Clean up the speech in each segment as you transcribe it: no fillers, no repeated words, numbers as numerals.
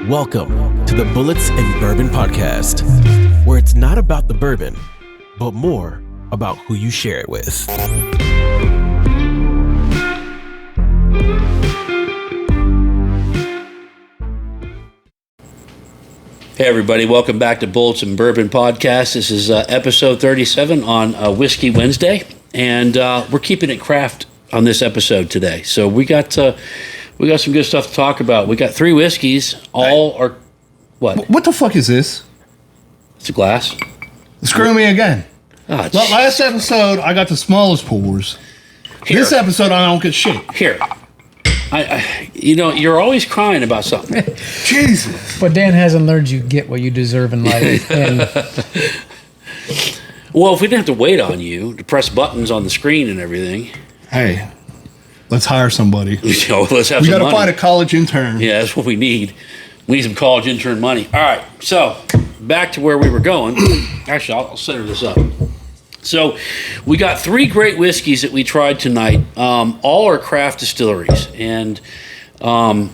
Welcome to the Bullets and Bourbon podcast, where it's not about the bourbon, but more about who you share it with. Hey everybody, welcome back to Bullets and Bourbon podcast. This is episode 37 on Whiskey Wednesday, and we're keeping it craft on this episode today. So we got some good stuff to talk about. We got 3 whiskeys, all are what? What the fuck is this? It's a glass. Screw me again. Oh, Well, last episode I got the smallest pours. Here. This episode I don't get shit. Here. You're always crying about something. Jesus. But Dan hasn't learned you get what you deserve in life. And Well, if we didn't have to wait on you to press buttons on the screen and everything, Hey, let's hire somebody. let's have We some got to money. find a college intern. Yeah, that's what we need. We need some college intern money. All right, so back to where we were going. Actually, I'll center this up. So we got 3 great whiskeys that we tried tonight. All are craft distilleries, and all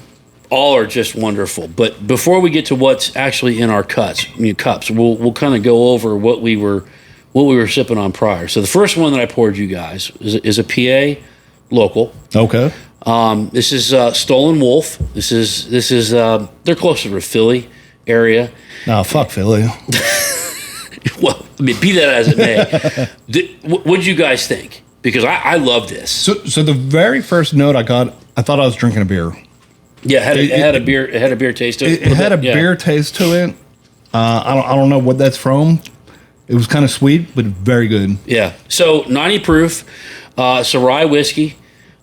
are just wonderful. But before we get to what's actually in our cups, we'll kind of go over what we were sipping on prior. So the first one that I poured you guys is a PA local. Okay. This is Stolen Wolf. This is they're closer to Philly area. No, fuck Philly. Well, I mean, be that as it may, what did you guys think? Because I love this. So the very first note I got, I thought I was drinking a beer. Yeah, it had a beer. It had a beer taste to it. It had a beer taste to it. I don't know what that's from. It was kind of sweet, but very good. Yeah. So 90 proof, it's a rye whiskey.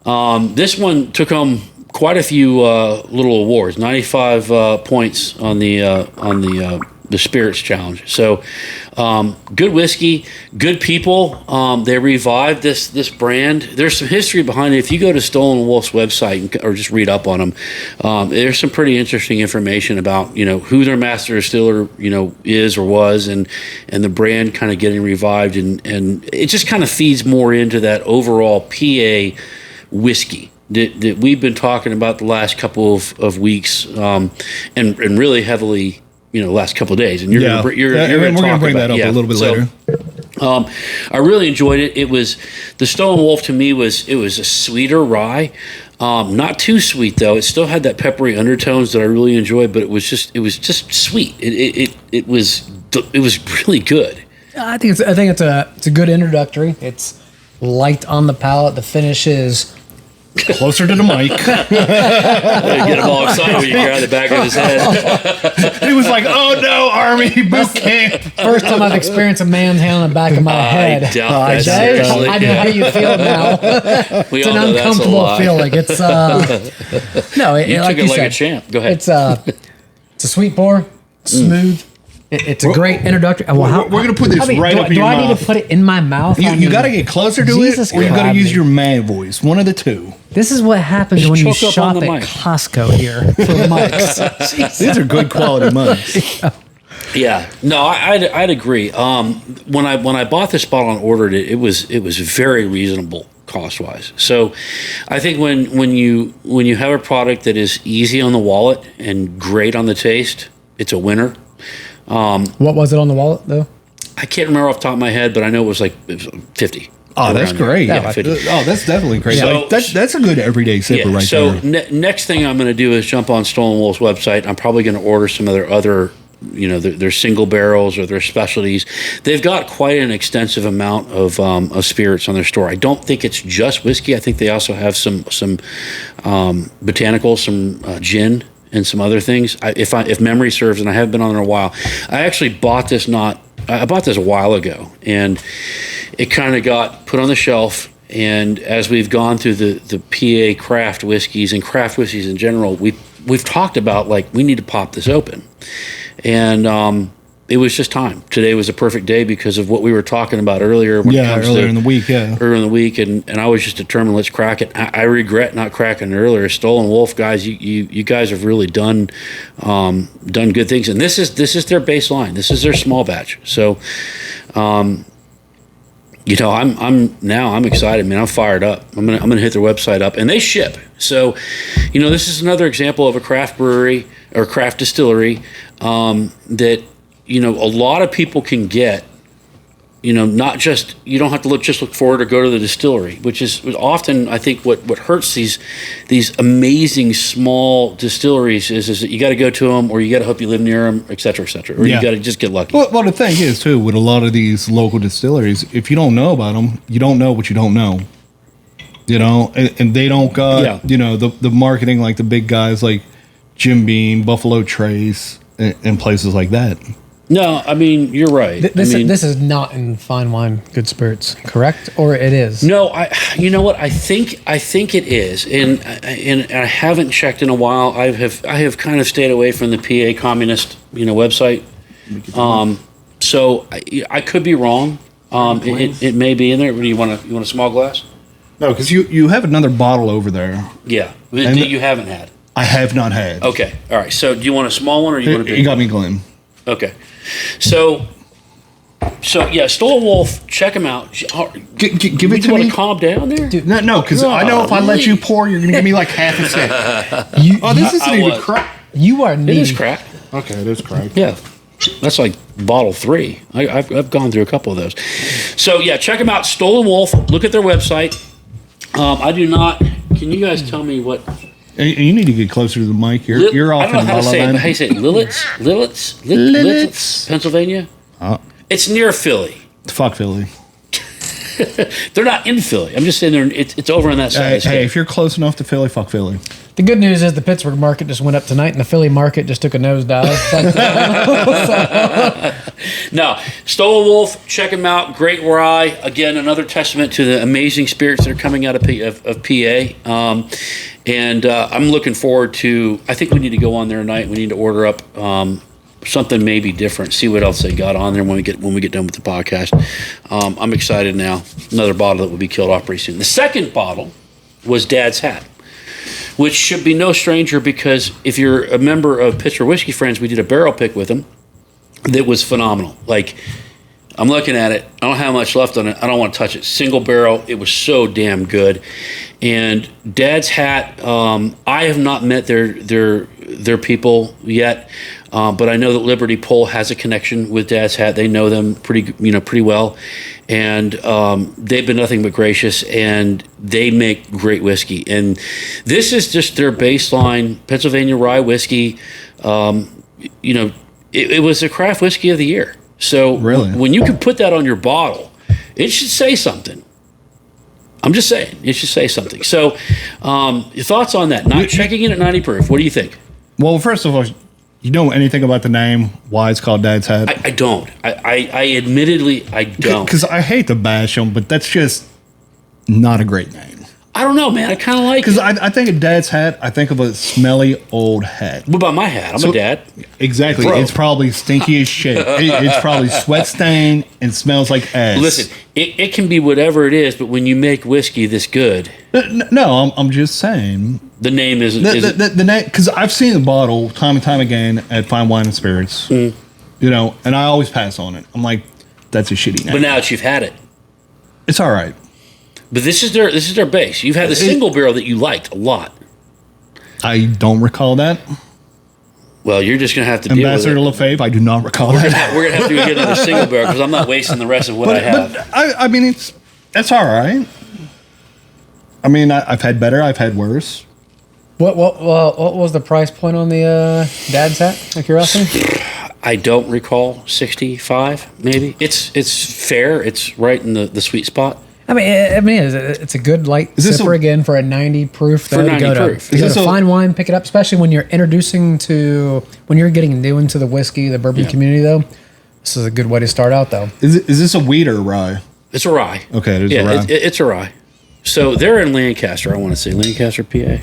This one took home quite a few little awards. 95 points on the Spirits Challenge. So good whiskey, good people. They revived this brand. There's some history behind it. If you go to Stolen Wolf's website or just read up on them, there's some pretty interesting information about who their master distiller is or was, and the brand kind of getting revived, and it just kind of feeds more into that overall PA whiskey that we've been talking about the last couple of weeks, and really heavily. Last couple of days, and you're going to bring that up a little bit later. I really enjoyed it. It was the Stolen Wolf to me was a sweeter rye, not too sweet though. It still had that peppery undertones that I really enjoyed, but it was just sweet. It was really good. I think it's a good introductory. It's light on the palate. The finish is Closer to the mic. Get him all excited when you grab the back of his head. He was like, "Oh no, Army boot camp!" first time I've experienced a man's hand on the back of my head. I doubt that. Dave, Seriously. I know how you feel now. We It's all an know that's a uncomfortable lie. feeling. It's no, You like took it you like said, a champ. Go ahead. It's a sweet pour, smooth. It's a great introductory. Well, we're gonna put this right up in do your I need mouth. to put it in my mouth? You got to get closer to Jesus it, or you got to Christ. use your man voice. One of the two. This is what happens Just when you choke up shop on at the mic. Costco here for mics. These are good quality mugs. Yeah, no, I'd agree. When I bought this bottle and ordered it, it was very reasonable cost wise. So I think when you have a product that is easy on the wallet and great on the taste, it's a winner. What was it on the wallet though? I can't remember off the top of my head, but I know it was 50. Oh, that's Around there. great. Yeah, 50. Oh, that's definitely great. So- Like, that's a good everyday sipper right so there. next thing I'm going to do is jump on Stolen Wolf's website. I'm probably going to order some of their single barrels or their specialties. They've got quite an extensive amount of spirits on their store. I don't think it's just whiskey. I think they also have some botanicals, some gin, and some other things. If memory serves, and I haven't been on there in a while. I actually bought this I bought this a while ago, and it kind of got put on the shelf. And as we've gone through the PA craft whiskeys and craft whiskeys in general, we've talked about we need to pop this open, and it was just time. Today was a perfect day because of what we were talking about earlier. Earlier in the week, Earlier in the week, and I was just determined, let's crack it. I regret not cracking it earlier. Stolen Wolf, guys, you guys have really done good things, and this is their baseline. This is their small batch. So I'm excited, man. I'm fired up. I'm gonna hit their website up, and they ship. So, this is another example of a craft brewery or craft distillery that a lot of people can get. Not just, you don't have to look forward or go to the distillery, which is often, I think, what hurts these amazing small distilleries is that you got to go to them, or you got to hope you live near them, et cetera, or you got to just get lucky. Well, the thing is, too, with a lot of these local distilleries, if you don't know about them, you don't know what you don't know. And they don't got, the marketing like the big guys like Jim Beam, Buffalo Trace, and places like that. No, I mean, you're right. This is not in fine wine, good spirits, correct? Or it is? No, you know what? I think it is, and I haven't checked in a while. I have kind of stayed away from the PA communist website. So I could be wrong. It may be in there. Do you want a small glass? No, because you have another bottle over there. Yeah, that you haven't had. I have not had. Okay, all right. So do you want a small one or you want a big? You got me, Glenn. Okay, so yeah, Stolen Wolf. Check them out. Give it to me. You want to calm down there? Dude, no, because I know if I let you pour, you're gonna give me like half a sip. This isn't even crack. You are needy. It is crack. Okay, it is crack. Yeah, that's like bottle 3. I've gone through a couple of those. So yeah, check them out. Stolen Wolf. Look at their website. I do not. Can you guys tell me what? You need to get closer to the mic. You're off. I don't know how to say it. How you say it? Lilletts, Pennsylvania. It's near Philly. Fuck Philly. They're not in Philly. I'm just saying it's over on that side. Hey, if you're close enough to Philly, fuck Philly. The good news is the Pittsburgh market just went up tonight, and the Philly market just took a nosedive. No, Stolen Wolf, check them out. Great rye. Again, another testament to the amazing spirits that are coming out of PA. And I'm looking forward to. I think we need to go on there tonight. We need to order up something maybe different. See what else they got on there when we get done with the podcast. I'm excited now. Another bottle that will be killed off pretty soon. The second bottle was Dad's Hat, which should be no stranger because if you're a member of Pittsburgh Whiskey Friends, we did a barrel pick with them that was phenomenal. Like, I'm looking at it. I don't have much left on it. I don't want to touch it. Single barrel. It was so damn good. And Dad's Hat, I have not met their people yet, but I know that Liberty Pole has a connection with Dad's Hat. They know them pretty well, and they've been nothing but gracious. And they make great whiskey. And this is just their baseline Pennsylvania rye whiskey. It was the craft whiskey of the year. So really? When you can put that on your bottle, it should say something. I'm just saying, it should say something. So your thoughts on that? Not checking in at 90 proof. What do you think? Well, first of all, you know anything about the name, why it's called Dad's Hat? I don't. I admittedly, I don't. Because I hate to bash them, but that's just not a great name. I don't know, man. I kind of like it. Because I think of Dad's Hat, I think of a smelly old hat. What about my hat? I'm a dad. Exactly. Bro. It's probably stinky as shit. It's probably sweat stained and smells like ass. Listen, it can be whatever it is, but when you make whiskey this good... No, I'm just saying... The name isn't... The name... Because I've seen the bottle time and time again at Fine Wine and Spirits. And I always pass on it. I'm like, that's a shitty name. But now that you've had it... It's all right. But this is their base. You've had the single barrel that you liked a lot. I don't recall that. Well, you're just going to have to deal with it. Ambassador Lefebvre, I do not recall that. We're going to have to get another single barrel because I'm not wasting the rest of what I have. But I mean, it's all right. I mean, I've had better. I've had worse. What was the price point on the Dad's Hat? Like curiosity? I don't recall. 65 maybe. It's fair. It's right in the sweet spot. I mean, it's a good light sipper again for a 90 proof. For 90 proof. You go to fine wine, pick it up, especially when you're when you're getting new into the whiskey, the bourbon community, though. This is a good way to start out, though. Is this a wheat or a rye? It's a rye. Okay, it is a rye. It's a rye. So they're in Lancaster, I want to say. Lancaster, PA.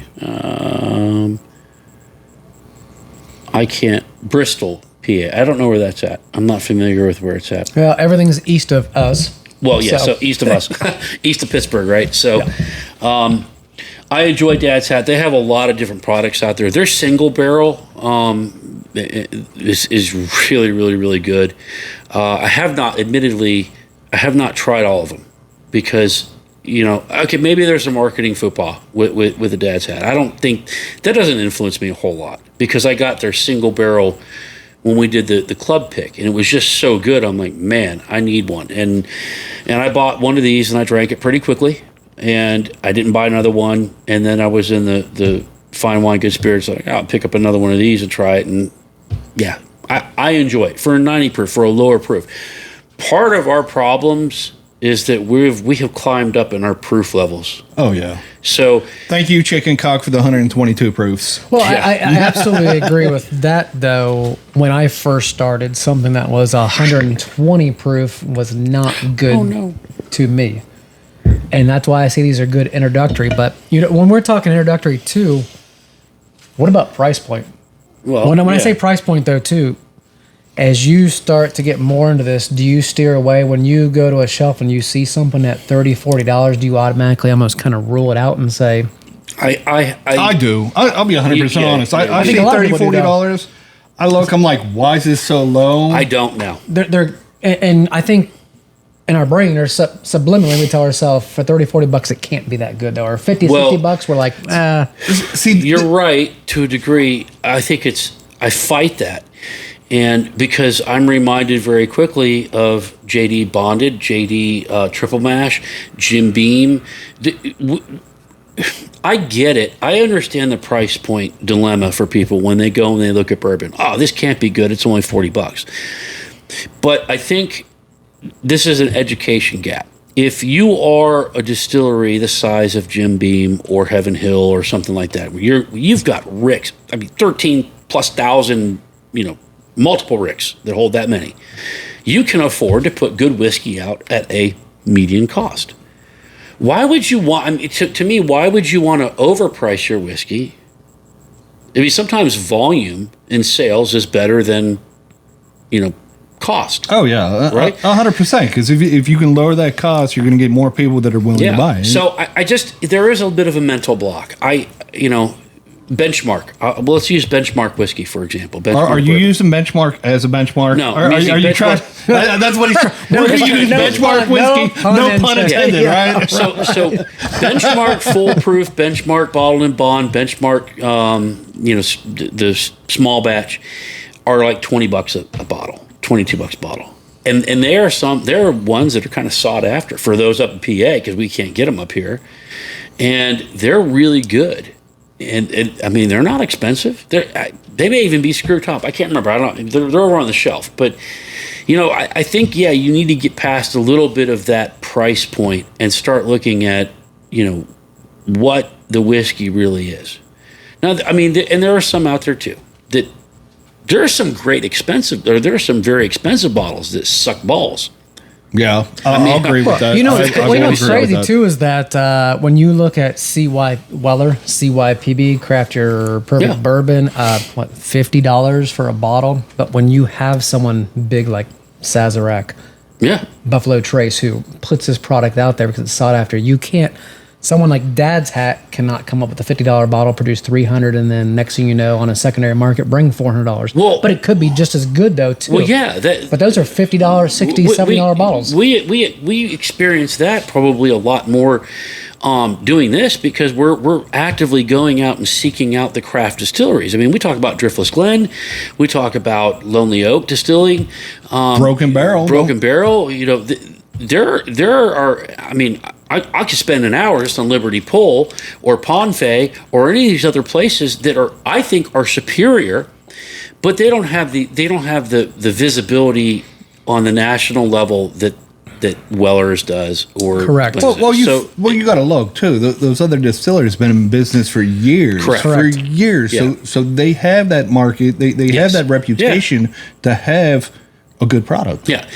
I can't. Bristol, PA. I don't know where that's at. I'm not familiar with where it's at. Well, everything's east of us. Well, yeah, so east of us, east of Pittsburgh, right? So I enjoy Dad's Hat. They have a lot of different products out there. Their single barrel is really, really, really good. I have not tried all of them. because, okay, maybe there's a marketing faux pas with the Dad's Hat. I don't think that doesn't influence me a whole lot because I got their single barrel when we did the club pick, and it was just so good. I'm like, man, I need one, and I bought one of these and I drank it pretty quickly, and I didn't buy another one, and then I was in the fine wine good spirits, like, I'll pick up another one of these and try it, and yeah, I enjoy it for a 90 proof, for a lower proof. Part of our problems is that we have climbed up in our proof levels. Oh yeah. So thank you, Chicken Cock, for the 122 proofs. Well, yeah. I absolutely agree with that. Though when I first started, something that was 120 proof was not good to me, and that's why I say these are good introductory. But when we're talking introductory too, what about price point? Well, when I say price point though too. As you start to get more into this, do you steer away when you go to a shelf and you see something at $30, $40? Do you automatically almost kind of rule it out and say, I do. I'll be 100% honest. I see $30, $40. I look, I'm like, why is this so low? I don't know. And I think in our brain, there's subliminally we tell ourselves for $30, $40 it can't be that good though. Or $50, $60, we're like, See, you're right to a degree. I think I fight that. And because I'm reminded very quickly of JD Bonded, JD Triple Mash, Jim Beam. I get it. I understand the price point dilemma for people when they go and they look at bourbon. Oh, this can't be good. It's only $40. But I think this is an education gap. If you are a distillery the size of Jim Beam or Heaven Hill or something like that, you've got ricks. I mean, 13,000+, multiple ricks that hold that many. You can afford to put good whiskey out at a median cost. Why would you want, to me, why would you want to overprice your whiskey? I mean, sometimes volume in sales is better than, cost. Oh, yeah. Right? 100%. Because if you can lower that cost, you're going to get more people that are willing to buy it. So there is a bit of a mental block. Benchmark. Well, let's use Benchmark whiskey, for example. Are you using Benchmark as a benchmark? No. Are you trying? That's what he's trying. We're going to use Benchmark whiskey. No pun intended, right? So Benchmark full-proof, Benchmark bottled and bond, Benchmark, the small batch are like $20 a bottle, $22 a bottle. And there are ones that are kind of sought after for those up in PA because we can't get them up here. And they're really good. And I mean, they're not expensive. They may even be screw top. I can't remember. They're over on the shelf. But, I think, you need to get past a little bit of that price point and start looking at, what the whiskey really is. Now, I mean, and there are some out there, too, that there are some there are some very expensive bottles that suck balls. Yeah, I'll agree with that. What's crazy too is that when you look at CY Weller, CYPB, Craft Your Perfect Bourbon, $50 for a bottle. But when you have someone big like Sazerac, Buffalo Trace, who puts this product out there because it's sought after, you can't. Someone like Dad's Hat cannot come up with a $50 bottle, produce 300, and then next thing you know, on a secondary market, bring $400. Well, but it could be just as good though too. Well, yeah, but those are $50, $60, $70 bottles. We experience that probably a lot more doing this because we're actively going out and seeking out the craft distilleries. I mean, we talk about Driftless Glen, we talk about Lonely Oak Distilling, Broken Barrel. There are. I mean, I could spend an hour just on Liberty Pole or Ponfay or any of these other places that I think are superior, but they don't have the visibility on the national level that Weller's does. Or correct. You got to look too. Those other distilleries have been in business for years. Correct. For years. Yeah. So they have that market. They have that reputation to have a good product. Yeah.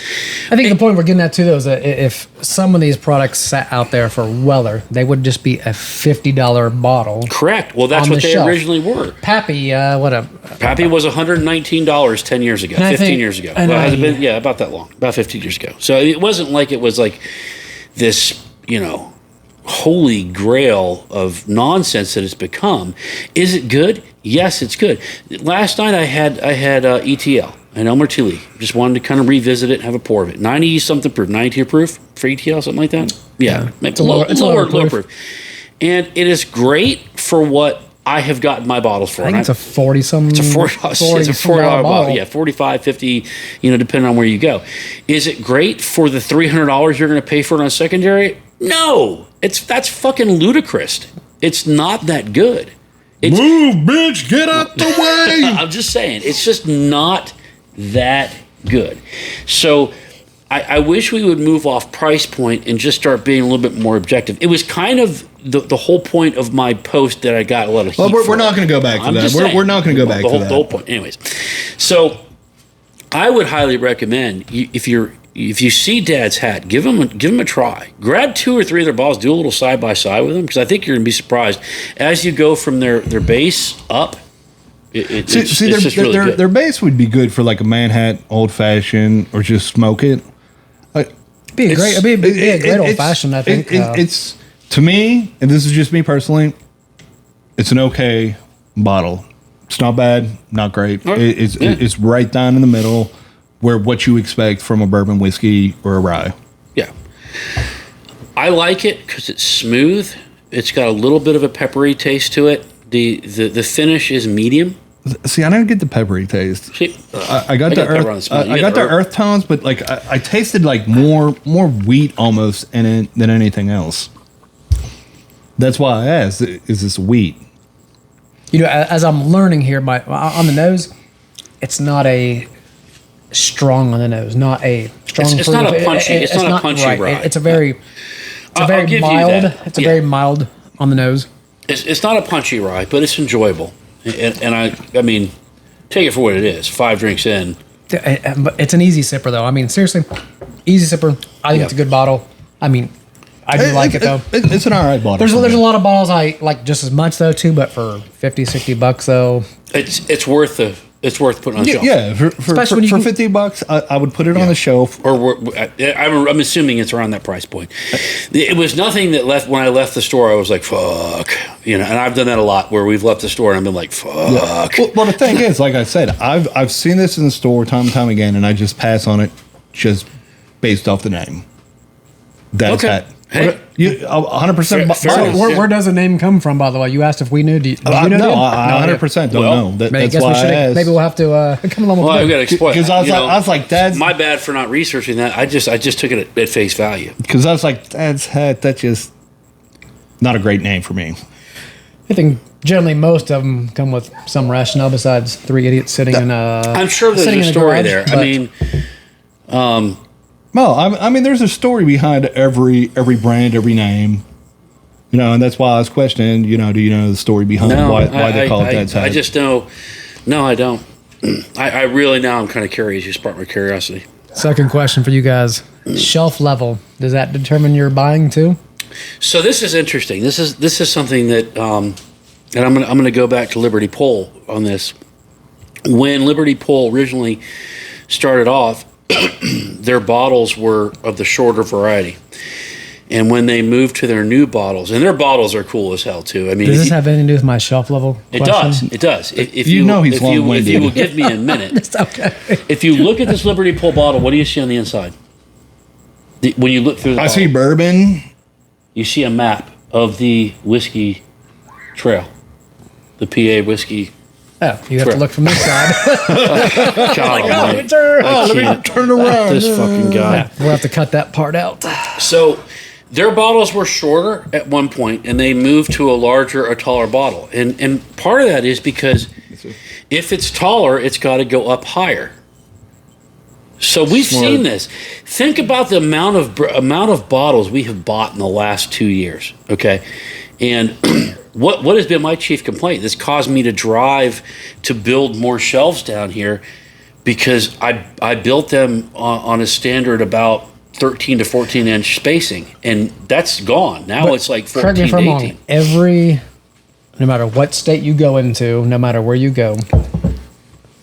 I think the point we're getting at too, though, is that if some of these products sat out there for Weller, they would just be a $50 bottle. Correct. Well, that's what they originally were. Pappy, Pappy was $119 10 years ago, 15 years ago. Well, has it been? Yeah, about that long, about 15 years ago. So it wasn't like it was like this, holy grail of nonsense that it's become. Is it good? Yes, it's good. Last night I had ETL. an Elmer T. Lee. Just wanted to kind of revisit it and have a pour of it. 90 something proof, 92 proof for ETL, something like that. Yeah, it's a lower proof. And it is great for what I have gotten my bottles for. I think it's a 40-some. It's a $40 bottle. Yeah, 45, 50, depending on where you go. Is it great for the $300 you're going to pay for it on secondary? No, that's fucking ludicrous. It's not that good. Move, bitch, get out the way. I'm just saying, it's just not that good. So I wish we would move off price point and just start being a little bit more objective. It was kind of the whole point of my post that I got a lot of heat for. We're not going to go back to that. We're not going to go back to that. The whole point. Anyways, so I would highly recommend if you see Dad's Hat, give him a try. Grab 2 or 3 of their bottles, do a little side by side with them, because I think you're going to be surprised as you go from their base up. It's just really good. Their base would be good for like a Manhattan old fashioned or just smoke it. It'd be a great old fashioned. I think it's to me, and this is just me personally. It's an okay bottle. It's not bad, not great. Right. It's right down in the middle, where what you expect from a bourbon whiskey or a rye. Yeah, I like it because it's smooth. It's got a little bit of a peppery taste to it. The finish is medium. See, I didn't get the peppery taste. See, I got the earth. I got the earth tones, but like I tasted like more wheat almost in it than anything else. That's why I asked: is this wheat? As I'm learning here, on the nose, it's not a strong on the nose, not a strong. It's not a punchy. It's not a punchy rye. It's a very mild. It's a very mild on the nose. It's not a punchy rye, but it's enjoyable. And I mean, take it for what it is. 5 drinks in. But it's an easy sipper, though. I mean, seriously, easy sipper. I think it's a good bottle. I mean, I do like it, though. It's an all right bottle. There's a lot of bottles I like just as much, though, too. But for $50-$60, though, it's worth putting on the shelf. Yeah, for $50, I would put it on the shelf. Or I'm assuming it's around that price point. It was nothing that left when I left the store. I was like, "Fuck," and I've done that a lot where we've left the store and I've been like, "Fuck." Yeah. Well, the thing is, like I said, I've seen this in the store time and time again, and I just pass on it just based off the name. That's that. Hey, 100%. Where does the name come from, by the way? You asked if we knew. Do you know? No, I 100% don't know. That's why I asked. Maybe we'll have to come along with I've got to explain. Because I was like, Dad's... My bad for not researching that. I just took it at face value. Because I was like, Dad's Hat, that's just not a great name for me. I think generally most of them come with some rationale besides 3 idiots sitting in a... I'm sure there's a story there. I mean... Well, I mean, there's a story behind every brand, every name, and that's why I was questioning. Do you know the story behind why they call it Dad's Hat? I just know. No, I don't. I really now I'm kind of curious. You sparked my curiosity. Second question for you guys: shelf level. Does that determine your buying too? So this is interesting. This is something that, and I'm gonna go back to Liberty Pole on this. When Liberty Pole originally started off, their bottles were of the shorter variety, and when they moved to their new bottles, and their bottles are cool as hell too. I mean, does this have anything to do with my shelf level question? It does. If you know he's long-winded. If you will give me a minute, it's okay. If you look at this Liberty Pole bottle, what do you see on the inside? When you look through the bottle, see bourbon. You see a map of the whiskey trail, the PA whiskey. Oh, you have to look from this side. God, let me turn around. This fucking guy. Yeah, we'll have to cut that part out. So their bottles were shorter at one point, and they moved to a larger or taller bottle. And part of that is because if it's taller, it's got to go up higher. So we've seen this. Think about the amount of bottles we have bought in the last 2 years. Okay, and what has been my chief complaint? This caused me to drive to build more shelves down here because I built them on a standard about 13 to 14 inch spacing, and that's gone. Now it's like 14 to 18. No matter what state you go into, no matter where you go,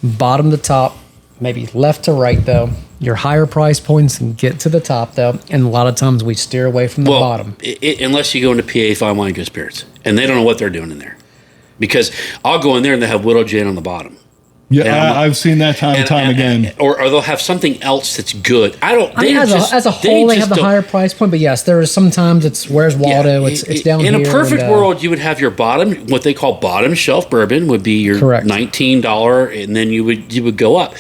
bottom to top, maybe left to right, though, your higher price points can get to the top, though, and a lot of times we steer away from the bottom. Unless you go into PA Fine Wine Good Spirits, and they don't know what they're doing in there. Because I'll go in there and they have Widow Jane on the bottom. Yeah, I've seen that time and time again. Or they'll have something else that's good. I don't. I mean, as a whole, they have the higher price point. But yes, there is sometimes it's where's Waldo. It's down in here. In a perfect world, you would have your bottom, what they call bottom shelf bourbon, would be your $19, and then you would go up.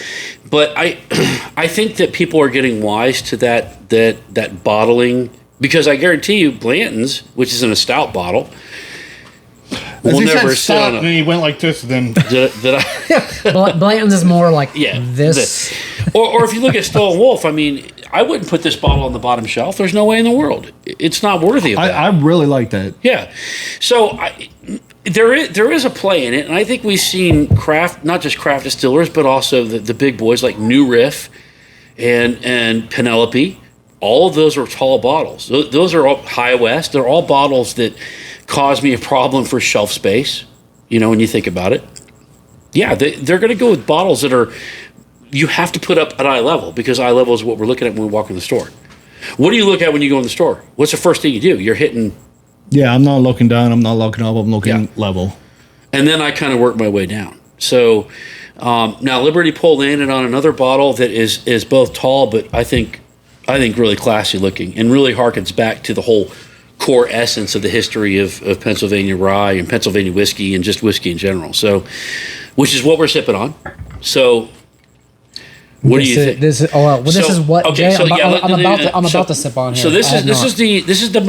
But I think that people are getting wise to that bottling, because I guarantee you, Blanton's, which is in a stout bottle. We'll never stop, and he went like this. Then did I? Blanton's is more like this. Or if you look at Stone Wolf, I mean, I wouldn't put this bottle on the bottom shelf. There's no way in the world. It's not worthy of that. I really like that. Yeah. So there is a play in it, and I think we've seen not just craft distillers, but also the big boys like New Riff and Penelope. All of those are tall bottles. Those are all High West. They're all bottles that cause me a problem for shelf space, when you think about it. Yeah, they're going to go with bottles that you have to put up at eye level, because eye level is what we're looking at when we walk in the store. What do you look at when you go in the store? What's the first thing you do? You're hitting... Yeah, I'm not looking down, I'm not looking up, I'm looking level. And then I kind of work my way down. So now Liberty Pole landed on another bottle that is both tall, but I think really classy looking, and really harkens back to the whole core essence of the history of Pennsylvania rye and Pennsylvania whiskey and just whiskey in general. So, which is what we're sipping on. So, what do you think? This is what Jay, I'm about to sip on here. So this is the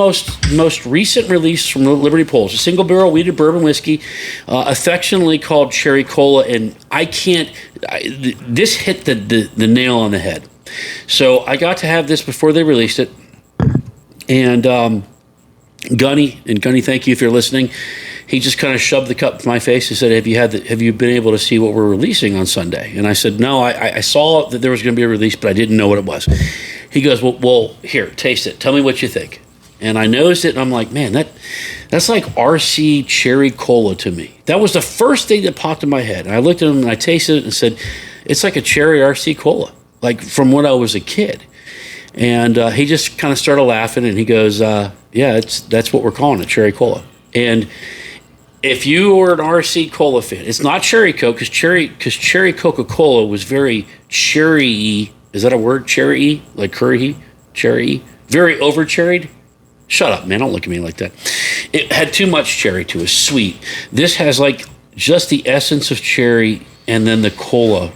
most recent release from Liberty Pole. It's a single barrel wheated bourbon whiskey, affectionately called Cherry Cola, and this hit the nail on the head. So I got to have this before they released it, and Gunny, thank you if you're listening. He just kind of shoved the cup in my face and said, "Have you been able to see what we're releasing on Sunday?" And I said, "No, I saw that there was going to be a release, but I didn't know what it was." He goes, "Well, here, taste it. Tell me what you think." And I noticed it, and I'm like, "Man, that's like RC Cherry Cola to me." That was the first thing that popped in my head. And I looked at him and I tasted it and said, "It's like a cherry RC Cola, like from when I was a kid." And he just kind of started laughing, and he goes, "Yeah, that's what we're calling it, Cherry Cola." And if you are an RC Cola fan, it's not Cherry Coke, because Cherry Coca-Cola was very cherry-y. Is that a word? Cherry-y? Like curry-y? Cherry-y? Very over-cherried? Shut up, man. Don't look at me like that. It had too much cherry to it. Sweet. This has like just the essence of cherry and then the cola.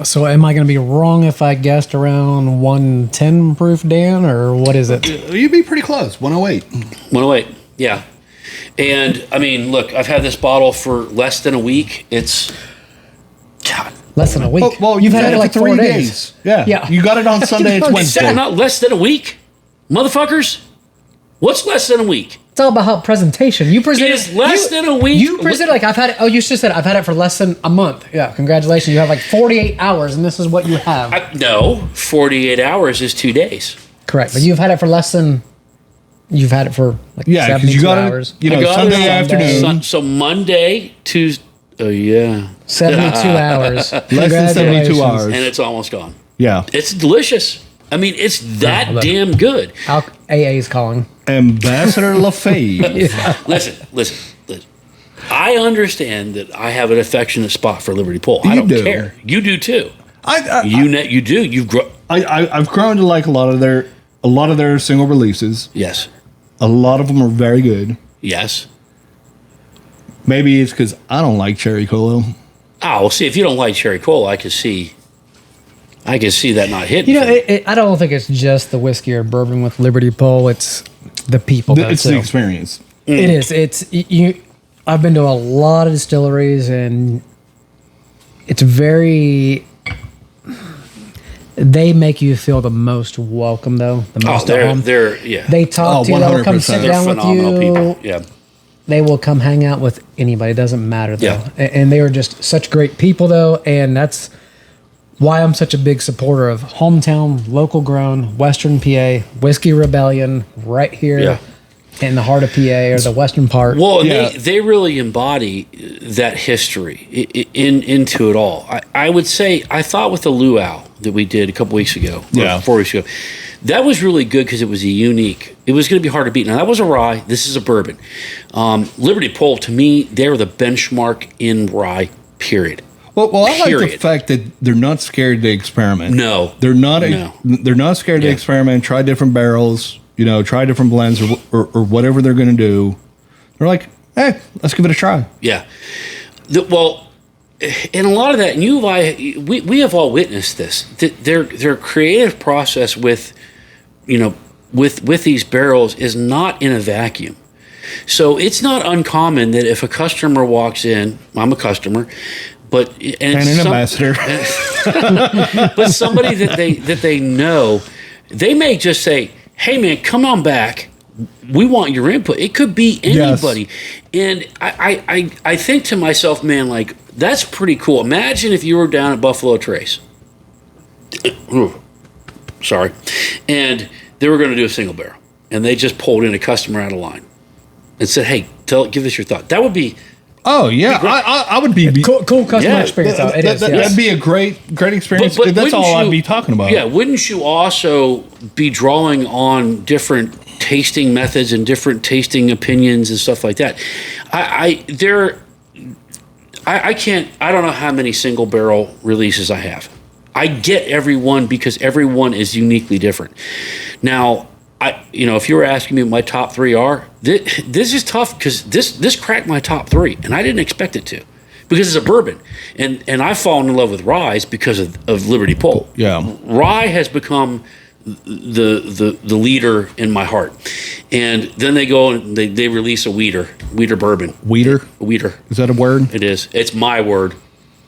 So am I going to be wrong if I guessed around 110 proof, Dan, or what is it? You'd be pretty close. 108. 108, yeah. And, I mean, look, I've had this bottle for less than a week. It's... God. Less than a week? Well, you've had it like 3 days. Yeah. You got it on Sunday. It's Wednesday. Not less than a week? Motherfuckers? What's less than a week? It's all about presentation. You presented it is less than a week. You presented like I've had it. Oh, you just said I've had it for less than a month. Yeah, congratulations. You have like 48 hours, and this is what you have. No, 48 hours is 2 days. Correct, but you've had it for less than. You've had it for like 72 hours. Sunday afternoon. So Monday, Tuesday. Oh yeah, 72 hours. Less than 72 hours, and it's almost gone. Yeah, it's delicious. I mean, it's that damn good. AA's calling. Ambassador LaFave. Yeah. Listen. I understand that I have an affectionate spot for Liberty Pole. I don't care. You do too. You do. You've grown. I've grown to like a lot of their single releases. Yes. A lot of them are very good. Yes. Maybe it's because I don't like Cherry Cola. Oh, well, see, if you don't like Cherry Cola, I can see that not hitting. I don't think it's just the whiskey or bourbon with Liberty Pole. It's the people. It's the experience. It is. It's you. I've been to a lot of distilleries, and it's very. They make you feel the most welcome, though. The most They talk to you. They'll come sit down with you. People. Yeah. They will come hang out with anybody. It doesn't matter, though. Yeah. And they are just such great people, though, and that's why I'm such a big supporter of hometown, local grown, Western PA, Whiskey Rebellion, right here in the heart of PA or the western part. Well, they really embody that history into it all. I would say, I thought with the luau that we did a couple weeks ago, 4 weeks ago, that was really good because it was it was going to be hard to beat. Now, that was a rye. This is a bourbon. Liberty Pole, to me, they were the benchmark in rye, period. Well, I like the Period. fact that they're not scared to experiment. No. They're not. No. They're not scared to Yeah. experiment. Try different barrels. Try different blends or whatever they're going to do. They're like, hey, let's give it a try. Yeah. And a lot of that, and we have all witnessed this. Their creative process with these barrels is not in a vacuum. So it's not uncommon that if a customer walks in, I'm a customer, and an ambassador, but somebody that they know, they may just say, "Hey, man, come on back. We want your input." It could be anybody, and I think to myself, man, like that's pretty cool. Imagine if you were down at Buffalo Trace, sorry, and they were going to do a single barrel, and they just pulled in a customer out of line and said, "Hey, give us your thought." That would be. Oh yeah, I would be cool customer experience. That'd be a great experience. But that's all I'd be talking about. Yeah, wouldn't you also be drawing on different tasting methods and different tasting opinions and stuff like that? I don't know how many single barrel releases I have. I get everyone because everyone is uniquely different. Now, if you were asking me what my top 3 are, this is tough because this cracked my top 3, and I didn't expect it to, because it's a bourbon, and I've fallen in love with rye because of Liberty Pole. Yeah, rye has become the leader in my heart, and then they go and they release a Weeder bourbon. Weeder. Is that a word? It is. It's my word.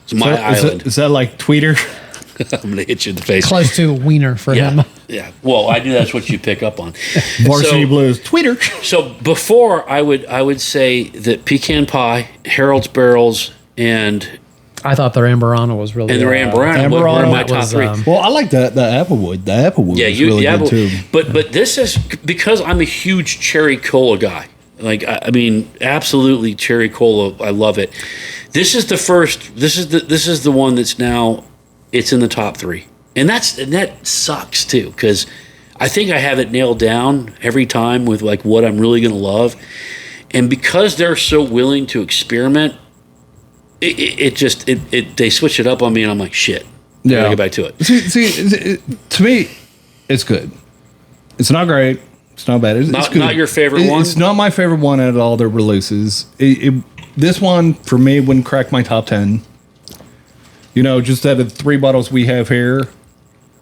It's my island. Is that like tweeter? I'm gonna hit you in the face. Close to wiener for him. Yeah. Well, I knew that's what you pick up on. Varsity Blues. Tweeter. So before I would say that Pecan Pie, Harold's Barrels, and I thought the Amberana was really the Amberana were in my top 3. Well, I like the Applewood. The Applewood was really good too. But this is because I'm a huge cherry cola guy. Like I mean, absolutely cherry cola. I love it. This is the first. This is the one that's now. It's in the top 3, and that sucks too, because I think I have it nailed down every time with like what I'm really going to love, and because they're so willing to experiment, they switch it up on me, and I'm like, shit. Yeah, I get back to it. See, to me, it's good. It's not great. It's not bad. It's good. Not your favorite one. It's not my favorite one out of all their releases. This one for me wouldn't crack my top 10. Just out of the 3 bottles we have here,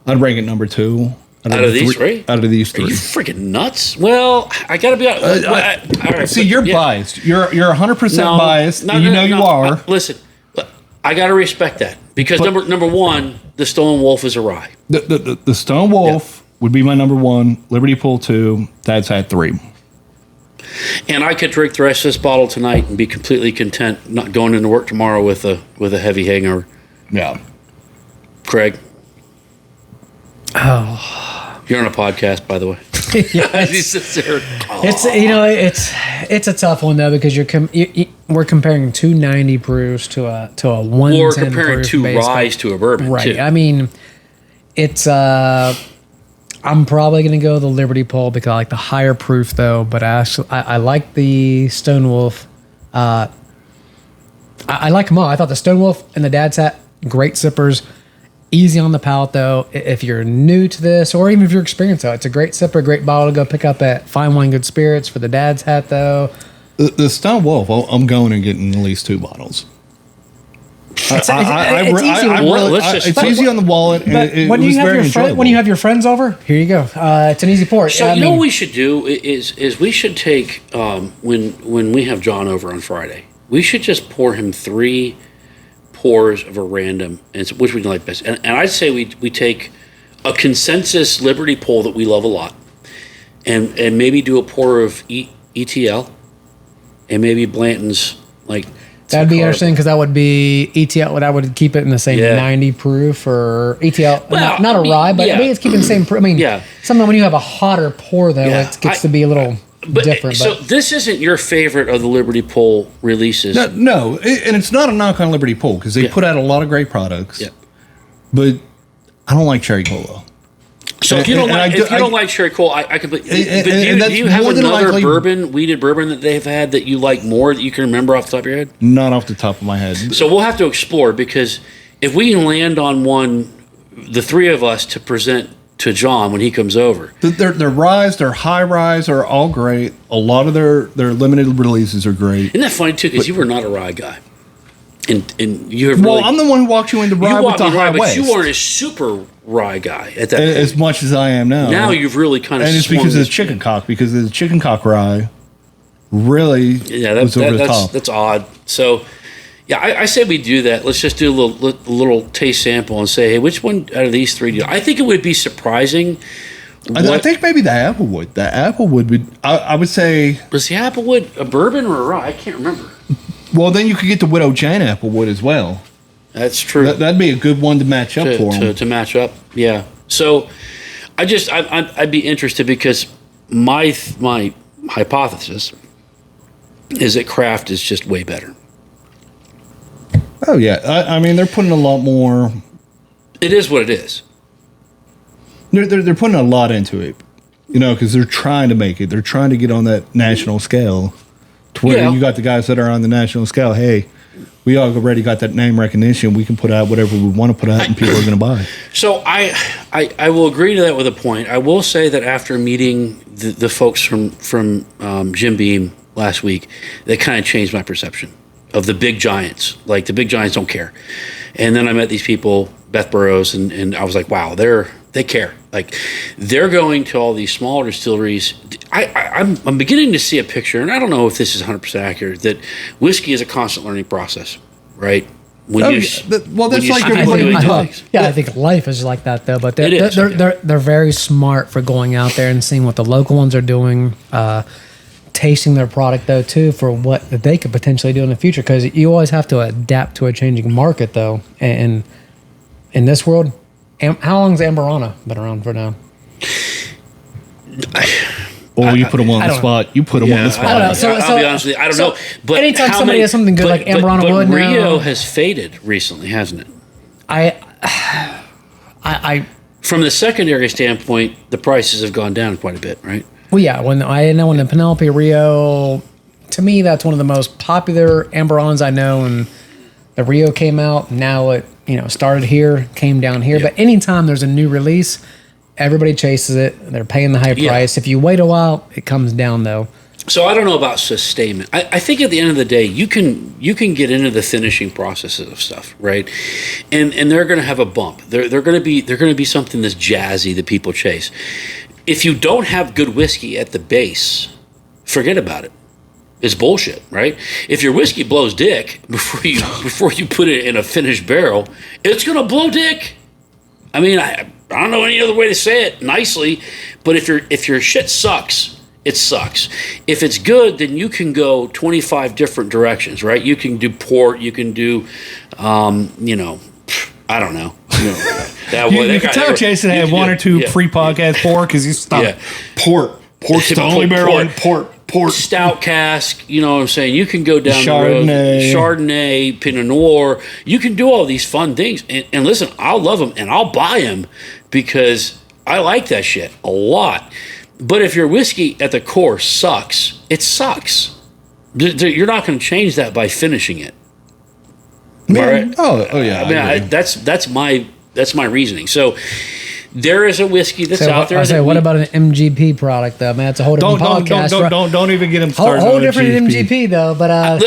I'd rank it number 2. Out of these 3? Out of these 3. Are you freaking nuts? Well, I got to be honest. See, you're biased. You're 100% biased. You are. Listen, I got to respect that because number 1, the Stone Wolf is a rye. The Stone Wolf would be my number 1. Liberty Pool 2. That's at 3. And I could drink the rest of this bottle tonight and be completely content, not going into work tomorrow with a heavy hangover. Yeah. Craig. Oh. You're on a podcast, by the way. It's a tough one though, because we're comparing 290 proofs to a 110 or comparing proof 2 ryes to a bourbon, right? Too. I mean, it's I'm probably gonna go the Liberty Pole because I like the higher proof though, but I like the Stone Wolf. I like them all. I thought the Stone Wolf and the Dad's Hat, great sippers. Easy on the palate though. If you're new to this, or even if you're experienced though, it's a great sipper, great bottle to go pick up at Fine Wine Good Spirits. For the Dad's Hat though, the Stone Wolf, I'm going and getting at least 2 bottles. It's easy on the wallet. And when you have your friends over, here you go. It's an easy pour. So what we should do is we should take when we have John over on Friday, we should just pour him 3 pours of a random, and which would you like best? And I'd say we take a consensus Liberty Pole that we love a lot, and maybe do a pour of ETL, and maybe Blanton's like. That'd be interesting because that would be ETL. I would keep it in the same 90 proof or ETL. Well, not a rye, but I mean it's keeping the same proof. I mean, sometimes when you have a hotter pour though, it gets to be a little. Different. So this isn't your favorite of the Liberty Pole releases? No, and it's not a knock on Liberty Pole because they put out a lot of great products. Yeah. But I don't like cherry cola. So if you don't like Cherry Coal, I could. But do you have another weeded bourbon that they've had that you like more that you can remember off the top of your head? Not off the top of my head. So we'll have to explore, because if we can land on one, the three of us, to present to John when he comes over. Their rise, their high rise are all great. A lot of their limited releases are great. Isn't that funny too? Because you were not a rye guy. And you have I'm the one who walked you into rye with the high west. But you weren't a super rye guy at that point. As much as I am now. Now you've really kind of. And it's because of the chicken cock. Because the chicken cock rye really was over the top. That's odd. So, yeah, I say we do that. Let's just do a little taste sample and say, hey, which one out of these three do you? I think it would be surprising. I think maybe the Applewood. The Applewood would. I would say. Was the Applewood a bourbon or a rye? I can't remember. Well, then you could get the Widow Jane Applewood as well. That's true. That'd be a good one to match up for them. To match up, yeah. So, I'd be interested, because my hypothesis is that craft is just way better. Oh yeah, I mean they're putting a lot more. It is what it is. They're putting a lot into it, because they're trying to make it. They're trying to get on that national scale. To where you got the guys that are on the national scale. Hey, we already got that name recognition. We can put out whatever we want to put out, and people are going to buy. So I will agree to that with a point. I will say that after meeting the folks from Jim Beam last week, that kind of changed my perception of the big giants. Like, the big giants don't care. And then I met these people, Beth Burrows, and I was like, wow, they care. Like, they're going to all these smaller distilleries. I'm beginning to see a picture, and I don't know if this is 100% accurate, that whiskey is a constant learning process, right? I think life is like that though. But they're very smart for going out there and seeing what the local ones are doing, tasting their product though too, for what they could potentially do in the future. Because you always have to adapt to a changing market though, and in this world. How long has Amberana been around for now? You put them on the spot. You put them on the spot. I don't know. So, I'll be honest with you. I don't know. But anytime somebody has something good like Amberana would Rio has faded recently, hasn't it? I from the secondary standpoint, the prices have gone down quite a bit, right? Well, yeah. When the Penelope Rio, to me, that's one of the most popular Amberanas I know, and the Rio came out. Now it started here, came down here. Yep. But anytime there's a new release, everybody chases it. They're paying the high price. If you wait a while, it comes down though. So I don't know about sustainment. I think at the end of the day, you can get into the finishing processes of stuff, right? And they're going to have a bump. They're going to be something that's jazzy that people chase. If you don't have good whiskey at the base, forget about it. It's bullshit, right? If your whiskey blows dick before you put it in a finished barrel, it's gonna blow dick. I mean, I don't know any other way to say it nicely, but if your shit sucks, it sucks. If it's good, then you can go 25 different directions, right? You can do port, you can do, I don't know. You can tell Jason had one or two pre-podcast pour because he's stopped. Port's the only barrel in port. Stout cask, you know what I'm saying? You can go down Chardonnay. the road. Chardonnay, Pinot Noir. You can do all these fun things. And listen, I'll love them and I'll buy them because I like that shit a lot. But if your whiskey at the core sucks, it sucks. You're not going to change that by finishing it. Right? Oh yeah. I mean, that's my reasoning. So there is a whiskey that's out there. I say, what about an MGP product though, man? It's a whole different podcast. Don't even get him started. Whole different MGP though, but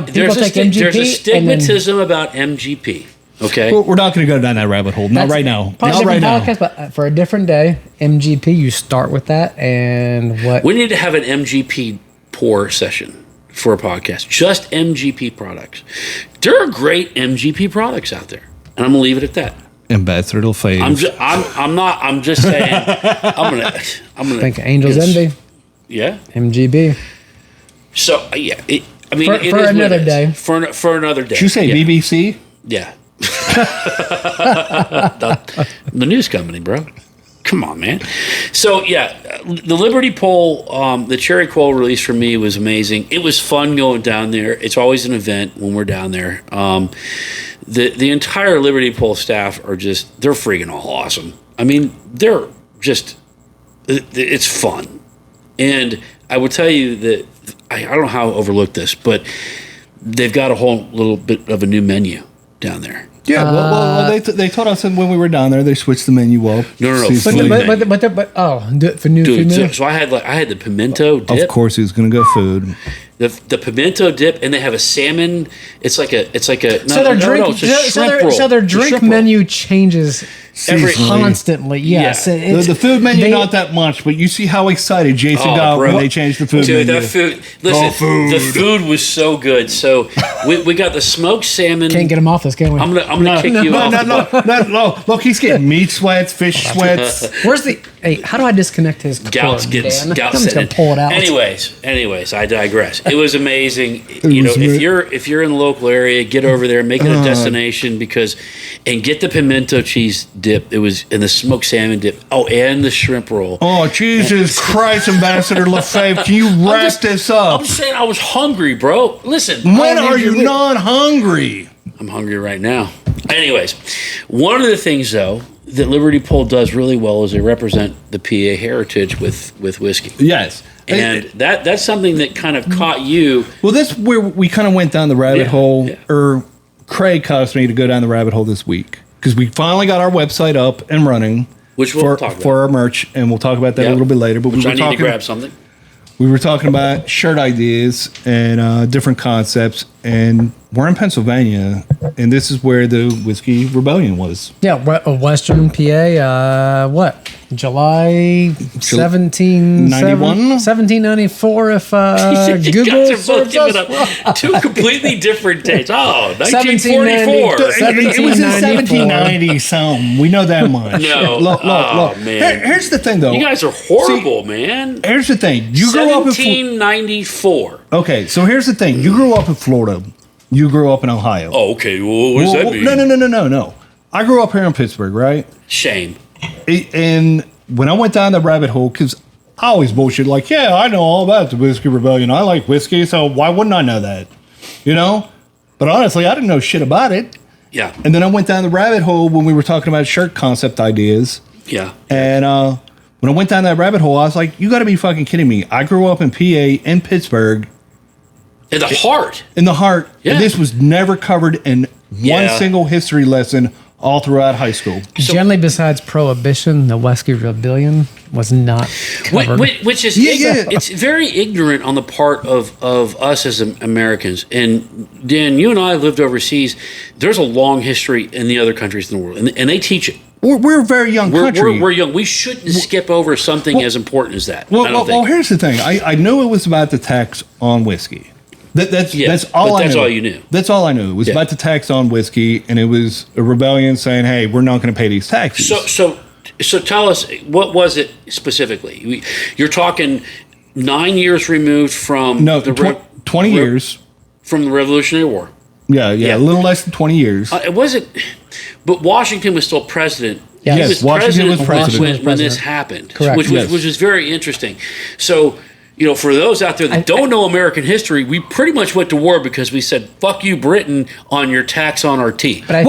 people take MGP. There's a stigmatism about MGP. Okay, we're not going to go down that rabbit hole. Not right now. Not right now. But for a different day, MGP. You start with that, and what we need to have an MGP pour session for a podcast. Just MGP products. There are great MGP products out there, and I'm going to leave it at that. Ambassador Fave. I'm just saying. I'm gonna think Angel's Envy. Yeah. MGB. So for another day. For another day. Did you say BBC? Yeah. the news company, bro. Come on, man. So the Liberty Pole, the Cherry Coal release for me was amazing. It was fun going down there. It's always an event when we're down there. The entire Liberty Pole staff they're freaking all awesome. I mean, they're just, it's fun. And I will tell you that, I don't know how I overlooked this, but they've got a whole little bit of a new menu down there. Yeah, well, they told us when we were down there, they switched the menu up. No. For new food menu? So I had the pimento dip. Of course, he was going to go food. The pimento dip, and they have a salmon. It's like a So their drink menu changes constantly. Yes, Yeah. The food menu not that much, but you see how excited Jason got when they changed the food menu. That food. Listen, the food was so good. So we got the smoked salmon. Can't get him off this, can we? I'm gonna kick you off. No. Look, he's getting meat sweats, fish sweats. Where's the? Hey, how do I disconnect his cord? Gout's I'm just setting gonna pull it out. Anyways, I digress. It was amazing. If you're in the local area, get over there, make it a destination and get the pimento cheese dip. It was in the smoked salmon dip. Oh, and the shrimp roll. Oh, Jesus Christ, Ambassador Lefebvre, can you wrap this up? I'm just saying, I was hungry, bro. Listen, when are you not hungry? I'm hungry right now. Anyways, one of the things though that Liberty Pole does really well is they represent the PA heritage with whiskey. Yes. And that's something that kind of caught you. Well, that's where we kind of went down the rabbit hole, or Craig caused me to go down the rabbit hole this week, because we finally got our website up and running, which we'll talk about for our merch, and we'll talk about that a little bit later. But I need to grab something. We were talking about shirt ideas and different concepts, and we're in Pennsylvania, and this is where the Whiskey Rebellion was. Yeah, Western PA, what? July 1794, if Google serves us. Two completely different dates. Oh, 1944. It was in 1790 something. We know that much. No. Look. Man. Here's the thing, though. You guys are horrible, man. Here's the thing. You grew up in 1794. Okay, so here's the thing. You grew up in Florida. You grew up in Ohio. Oh, okay. Well, what does that mean? No. I grew up here in Pittsburgh, right? Shame. And when I went down the rabbit hole, because I always bullshit, like, yeah, I know all about the Whiskey Rebellion. I like whiskey, so why wouldn't I know that? You know? But honestly, I didn't know shit about it. Yeah. And then I went down the rabbit hole when we were talking about shirt concept ideas. Yeah. And when I went down that rabbit hole, I was like, you got to be fucking kidding me. I grew up in PA, in Pittsburgh. In the heart. Yeah. And this was never covered in one single history lesson all throughout high school. Generally, besides Prohibition, the Whiskey Rebellion was not covered. Which is, it's very ignorant on the part of us as Americans. And Dan, you and I lived overseas. There's a long history in the other countries in the world, and they teach it. We're a very young country. We're young. We shouldn't skip over something as important as that. Well, here's the thing. I knew it was about the tax on whiskey. That's all I knew. That's all you knew. That's all I knew. It was about the tax on whiskey, and it was a rebellion saying, "Hey, we're not going to pay these taxes." So tell us, what was it specifically? You're talking 9 years removed from 20 years from the Revolutionary War. Yeah, a little less than 20 years. It wasn't, but Washington was still president. Yeah, yes, Washington was president when this happened. Correct. Which was very interesting. So, for those out there that don't know American history, we pretty much went to war because we said, fuck you, Britain, on your tax on our tea. But I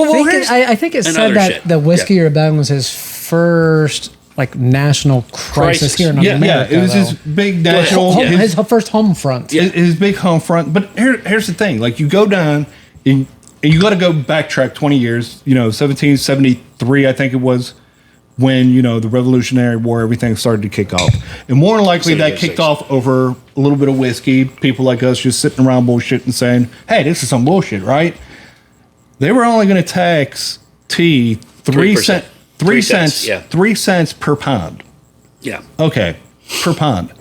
think it said that the Whiskey Rebellion was his first national crisis here in America. Yeah, it was his big national... His first home front. Yeah. His big home front. But here's the thing. You go down, and you got to go backtrack 20 years. 1773, I think it was, when the Revolutionary War, everything started to kick off, and more than likely that kicked off over a little bit of whiskey. People like us just sitting around bullshit and saying, "Hey, this is some bullshit," right? They were only going to tax tea 3 cents per pound. Yeah. Okay, per pound.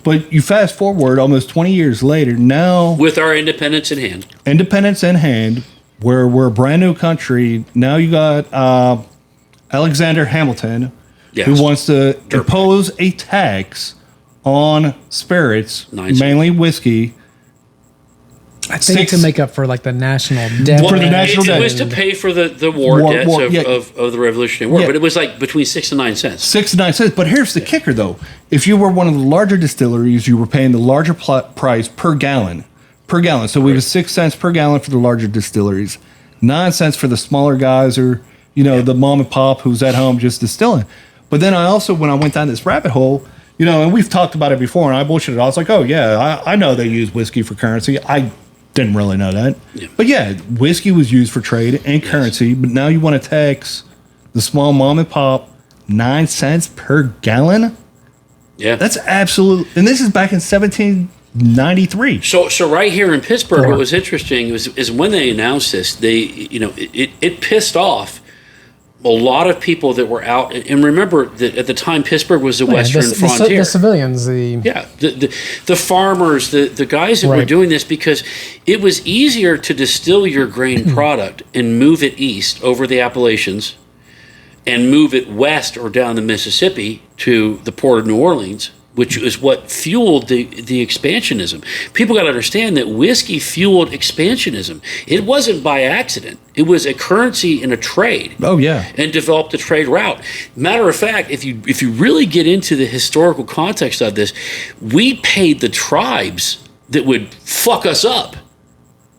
But you fast forward almost 20 years later, now with our independence in hand, where we're a brand new country. Now you got Alexander Hamilton, who wants to impose a tax on spirits, mainly whiskey. I think to make up for the national debt. It was to pay for the war debts of the Revolutionary War, but it was between 6 and 9 cents. 6 and 9 cents. But here's the kicker, though: if you were one of the larger distilleries, you were paying the larger price per gallon. So we was 6 cents per gallon for the larger distilleries, 9 cents for the smaller guys, or the mom and pop who's at home just distilling. But then I also, when I went down this rabbit hole, and we've talked about it before, and I bullshitted. I was like, oh, yeah, I know they use whiskey for currency. I didn't really know that. Yeah. But yeah, whiskey was used for trade and currency, but now you want to tax the small mom and pop 9 cents per gallon? Yeah. That's absolute. And this is back in 1793. So right here in Pittsburgh, what was interesting is when they announced this, it pissed off a lot of people that were out. And remember that at the time, Pittsburgh was the western frontier. The civilians, the farmers, the guys that were doing this, because it was easier to distill your grain product and move it east over the Appalachians and move it west or down the Mississippi to the port of New Orleans, which is what fueled the expansionism. People got to understand that whiskey fueled expansionism. It wasn't by accident. It was a currency and a trade. Oh, yeah. And developed a trade route. Matter of fact, if you really get into the historical context of this, we paid the tribes that would fuck us up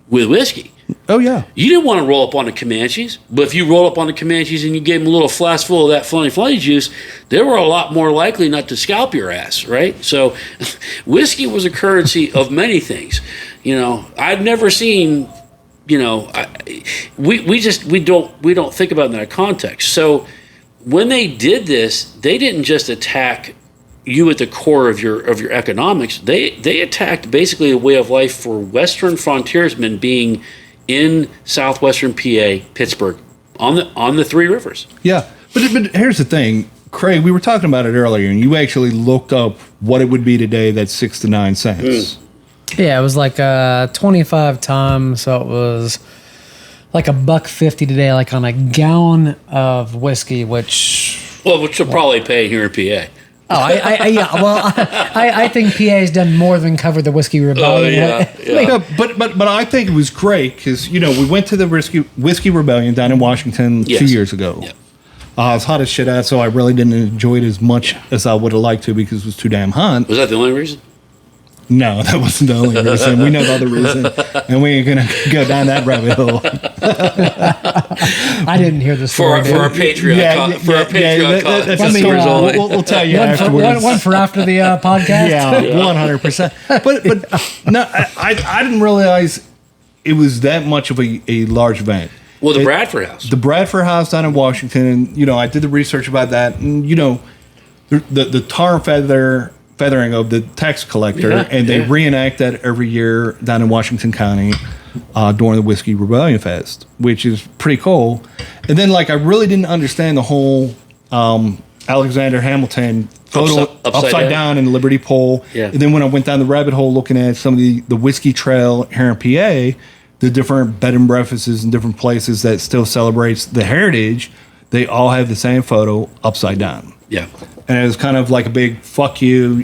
with whiskey. Oh, yeah. You didn't want to roll up on the Comanches, but if you roll up on the Comanches and you gave them a little flask full of that funny juice, they were a lot more likely not to scalp your ass, right? So whiskey was a currency of many things. I've never seen, we don't think about it in that context. So when they did this, they didn't just attack you at the core of your economics. They attacked basically a way of life for Western frontiersmen being in southwestern PA, Pittsburgh, on the Three Rivers. Yeah, but here's the thing, Craig. We were talking about it earlier, and you actually looked up what it would be today. That's 6 to 9 cents. Yeah, it was like 25 times, so it was like $1.50 today, like on a gallon of whiskey, which you'll probably pay here in PA. Oh, I think PA has done more than cover the whiskey rebellion. Yeah. But I think it was great because we went to the whiskey rebellion down in Washington 2 years ago. Yeah. It was hot as shit out, so I really didn't enjoy it as much as I would have liked to because it was too damn hot. Was that the only reason? No, that wasn't the only reason. We know the other reason, and we ain't gonna go down that rabbit hole. I didn't hear the story for our Patreon. That's a story. We'll tell you afterwards. One for after the podcast. Yeah, 100%. But no, I didn't realize it was that much of a large event. Well, the Bradford House. The Bradford House down in Washington. And, I did the research about that, and the tar and feathering of the tax collector, and they reenact that every year down in Washington County during the Whiskey Rebellion Fest, which is pretty cool. And then, I really didn't understand the whole Alexander Hamilton photo upside down in the Liberty Pole. Yeah. And then when I went down the rabbit hole looking at some of the Whiskey Trail here in PA, the different bed and breakfasts and different places that still celebrates the heritage, they all have the same photo upside down. Yeah. And it was kind of like a big fuck you,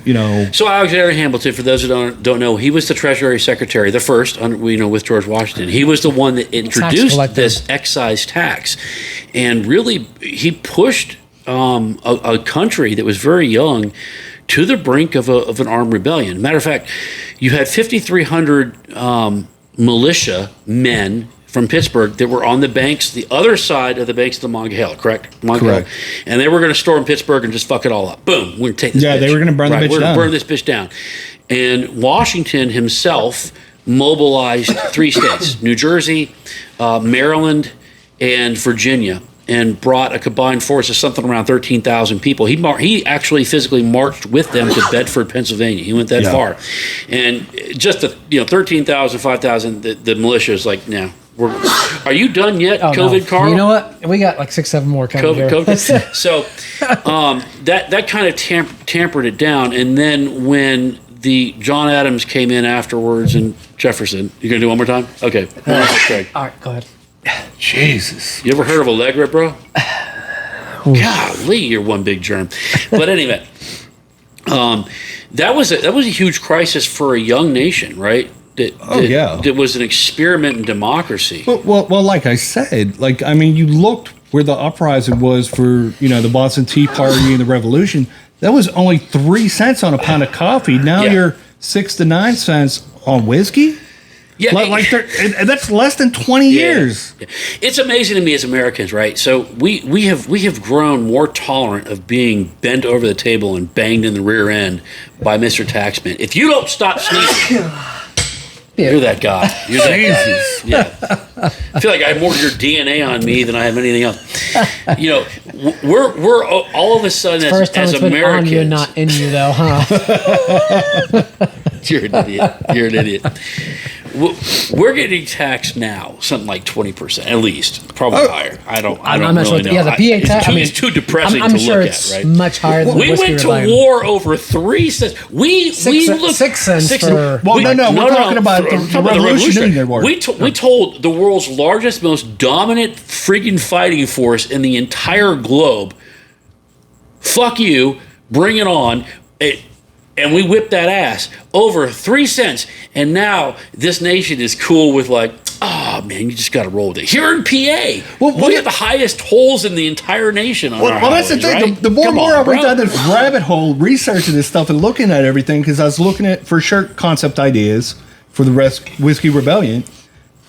So Alexander Hamilton, for those who don't know, he was the Treasury Secretary, the first, with George Washington. He was the one that introduced this excise tax. And really, he pushed a country that was very young to the brink of an armed rebellion. Matter of fact, you had 5,300 militia men from Pittsburgh that were on the other side of the banks of the Monongahela, correct? Correct. And they were going to storm Pittsburgh and just fuck it all up. Boom, we're going to take this bitch. Yeah, they were going to burn the bitch down. We're going to burn this bitch down. And Washington himself mobilized 3 states, New Jersey, Maryland, and Virginia, and brought a combined force of something around 13,000 people. He actually physically marched with them to Bedford, Pennsylvania. He went that far. And just 13,000, 5,000, the militia is like, no. Are you done yet, COVID, no. Carl? You know what? We got like 6, 7 more coming here. So that kind of tampered it down. And then when the John Adams came in afterwards and Jefferson, you going to do one more time? Okay. All right, go ahead. Jesus. You ever heard of Allegra, bro? Golly, you're one big germ. But anyway, that was a huge crisis for a young nation, right? That was an experiment in democracy. Well, like I said, you looked where the uprising was for, the Boston Tea Party and the Revolution. That was only 3 cents on a pound of coffee. Now you're 6 to 9 cents on whiskey. Yeah, and that's less than 20 years. Yeah. It's amazing to me as Americans, right? So we have grown more tolerant of being bent over the table and banged in the rear end by Mr. Taxman. If you don't stop sneezing, you're that guy. You're that guy. Yeah. I feel like I have more of your DNA on me than I have anything else. You know, we're all of a sudden as Americans. On you, not in you, though, huh? You're an idiot. You're an idiot. We're getting taxed now, something like 20%, at least, probably higher. I don't really know. Yeah, the PA tax. It's too depressing I'm to sure look it's at, right? much higher than we went to war over 3 cents. We looked 6 cents for. Well, we're talking about the Revolutionary War. We told the world's largest, most dominant freaking fighting force in the entire globe, "Fuck you, bring it on." And we whipped that ass over 3 cents. And now this nation is cool with like, oh man, you just got to roll with it. Here in PA, we have the highest tolls in the entire nation on our highways, that's the thing. right? The more and more I went down this rabbit hole researching this stuff and looking at everything, because I was looking at for shirt concept ideas for the Whiskey Rebellion,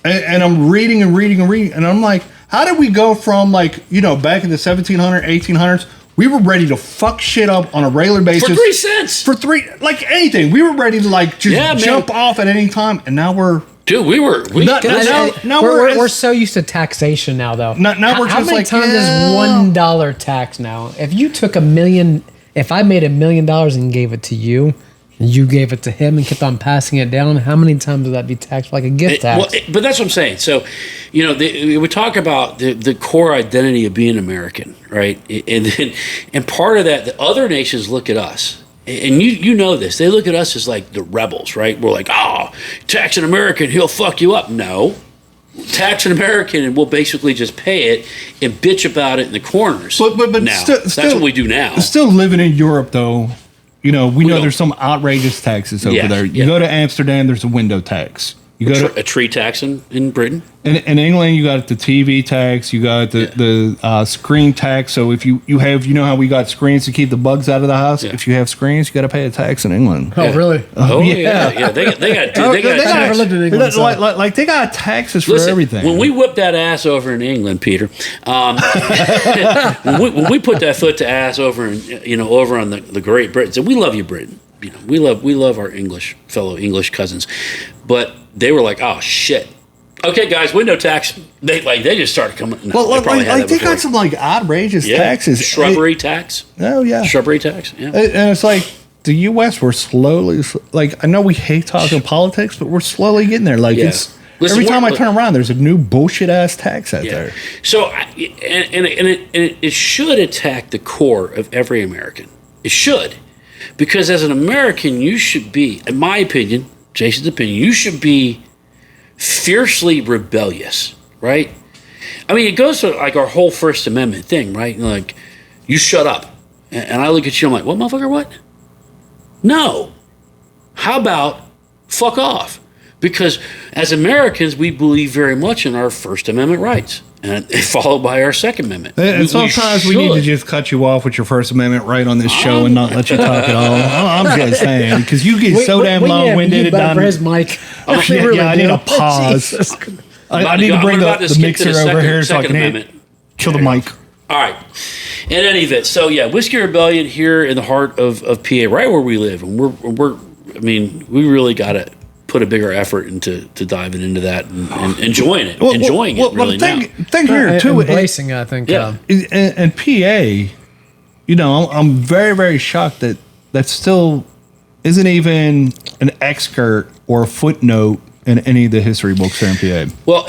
and I'm reading, and I'm like, how did we go from like, you know, back in the 1700s, 1800s, we were ready to fuck shit up on a regular basis. For 3 cents. Like anything. We were ready to like just jump off at any time. And now we're... Dude, we're so used to taxation now, though. Now we're how just many like... times is $1 tax now? If you took $1 million... If I made $1 million and gave it to you, and you gave it to him and kept on passing it down, how many times would that be taxed like a gift tax? But that's what I'm saying. So, you know, we talk about the core identity of being American, right? And part of that, the other nations look at us, and you know this. They look at us as like the rebels, right? We're like, oh, tax an American, he'll fuck you up. No. Tax an American and we'll basically just pay it and bitch about it in the corners. But now. Still, that's what we do now. Still living in Europe, though. You know, we know there's some outrageous taxes over there. You go to Amsterdam, there's a window tax. You go to a tree tax in Britain. In England, you got the TV tax. You got the screen tax. So if you have, you know how we got screens to keep the bugs out of the house. Yeah. If you have screens, you got to pay a tax in England. Oh, really? Oh yeah. They got never lived in England. Like they got taxes for everything. When we whip that ass over in England, Peter, when we put that foot to ass over on the Great Britain, so we love you, Britain. You know, we love our fellow English cousins, but they were like, oh shit. Okay, guys, window tax. They just started coming. No, they got some like outrageous taxes. Shrubbery tax. Oh yeah, shrubbery tax. Yeah, and it's like the U.S. We're slowly like I know we hate talking politics, but we're slowly getting there. Like it's every time I turn around, there's a new bullshit ass tax out there. So it should attack the core of every American. It should. Because as an American, you should be, in my opinion, Jason's opinion, you should be fiercely rebellious, right? I mean, it goes to like our whole First Amendment thing, right? Like, you shut up. And I look at you, I'm like, what, motherfucker, what? No. How about fuck off? Because as Americans, we believe very much in our First Amendment rights. And followed by our Second Amendment. And sometimes we need to just cut you off with your First Amendment right on this show and not let you talk at all. I'm just saying, because you get so damn long-winded. For his mic. I need a pause. I need to bring the mixer over here so I can kill the mic. All right. In any event, so yeah, Whiskey Rebellion here in the heart of PA, right where we live. And we really got to put a bigger effort into diving into that and enjoying it, the thing here too, embracing. I think, and PA, you know, I'm very very shocked that still isn't even an excerpt or a footnote in any of the history books here in PA. Well,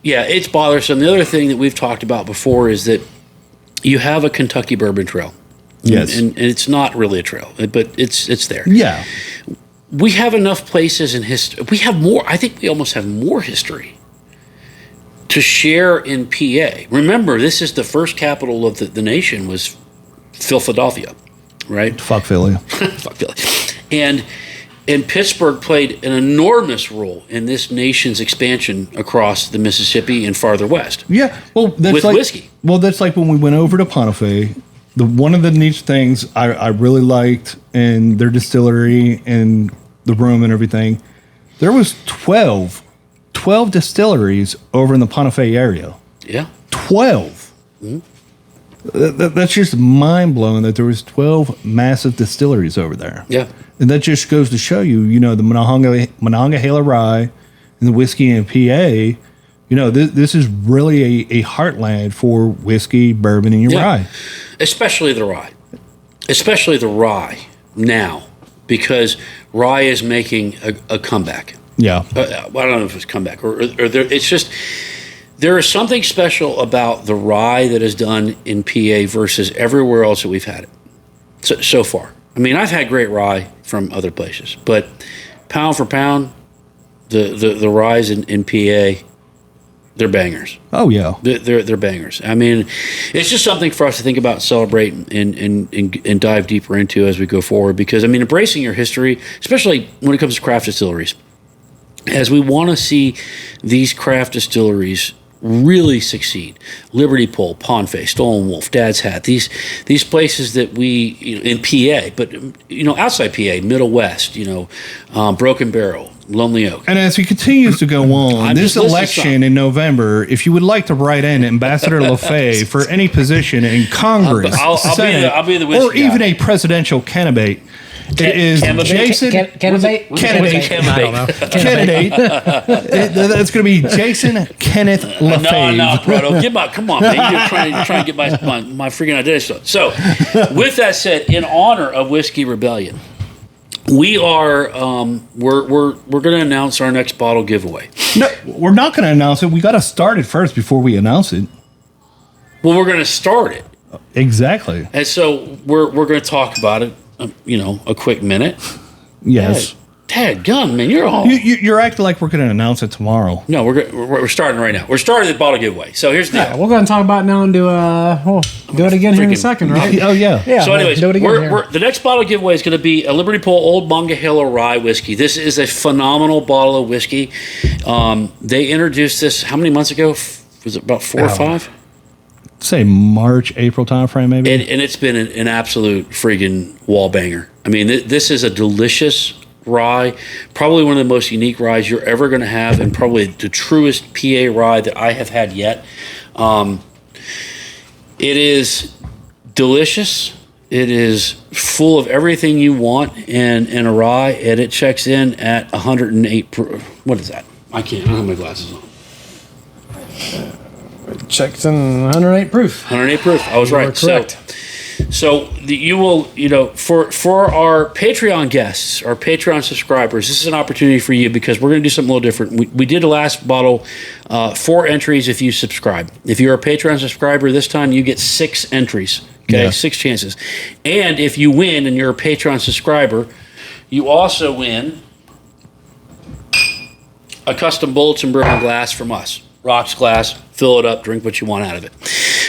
yeah, it's bothersome. The other thing that we've talked about before is that you have a Kentucky Bourbon Trail. Yes, and it's not really a trail, but it's there. Yeah. We have enough places in history. We have more. I think we almost have more history to share in PA. Remember, this is the first capital of the nation was Philadelphia, right? Fuck Philly. Fuck Philly. And Pittsburgh played an enormous role in this nation's expansion across the Mississippi and farther west. Yeah, well, that's with like whiskey. Well, that's like when we went over to Pontife. One of the neat things I really liked in their distillery and the room and everything, There was 12 distilleries over in the Ponte Fe area. Yeah. 12. That's just mind-blowing that there was 12 massive distilleries over there. Yeah. And that just goes to show you, the Monongahela rye and the whiskey in PA, this is really a heartland for whiskey, bourbon, and your rye. Especially the rye. Especially the rye now, because rye is making a comeback. Yeah. I don't know if it's comeback or it's just... There is something special about the rye that is done in PA versus everywhere else that we've had it so far. I mean, I've had great rye from other places, but pound for pound, the ryes in PA, they're bangers. Oh yeah, they're bangers. I mean, it's just something for us to think about, celebrate, and dive deeper into as we go forward. Because I mean, embracing your history, especially when it comes to craft distilleries, as we want to see these craft distilleries really succeed. Liberty Pole, Ponte Fe, Stolen Wolf, Dad's Hat, these places that we, in PA, but outside PA, Middle West, Broken Barrel, Lonely Oak. And as he continues to go on, this election in November, if you would like to write in Ambassador LaFay for any position in Congress, Senate, I'll be the or even a presidential candidate, it is Jason. Candidate. That's going to be Jason Kenneth LaFave. No, Brodo, come on, man! You're trying to get my freaking identity stuff. So, with that said, in honor of Whiskey Rebellion, we are we're going to announce our next bottle giveaway. No, we're not going to announce it. We got to start it first before we announce it. Well, we're going to start it. Exactly. And so we're going to talk about it. A quick minute. Yes. Dad, gun, man, you're all. You're acting like we're going to announce it tomorrow. No, we're starting right now. We're starting the bottle giveaway. So here's the deal. Yeah, we're going to talk about it now and do it again here in a second, right? Oh yeah. Yeah. So anyways, do it again the next bottle giveaway is going to be a Liberty Pole Old Monongahela Rye whiskey. This is a phenomenal bottle of whiskey. They introduced this how many months ago? Was it about 4 or 5? Say March, April timeframe, maybe. And it's been an absolute friggin' wall banger. I mean, this is a delicious rye, probably one of the most unique ryes you're ever going to have, and probably the truest PA rye that I have had yet. It is delicious. It is full of everything you want in a rye, and it checks in at 108. What is that? I don't have my glasses on. Checks in 108 proof. 108 proof. I was right. Correct. So you will, for our Patreon guests, our Patreon subscribers, this is an opportunity for you because we're going to do something a little different. We did the last bottle, 4 entries if you subscribe. If you're a Patreon subscriber, this time you get 6 entries. Okay, yeah. 6 chances. And if you win and you're a Patreon subscriber, you also win a custom Bullets and Bourbon glass from us. Rocks glass, fill it up, drink what you want out of it.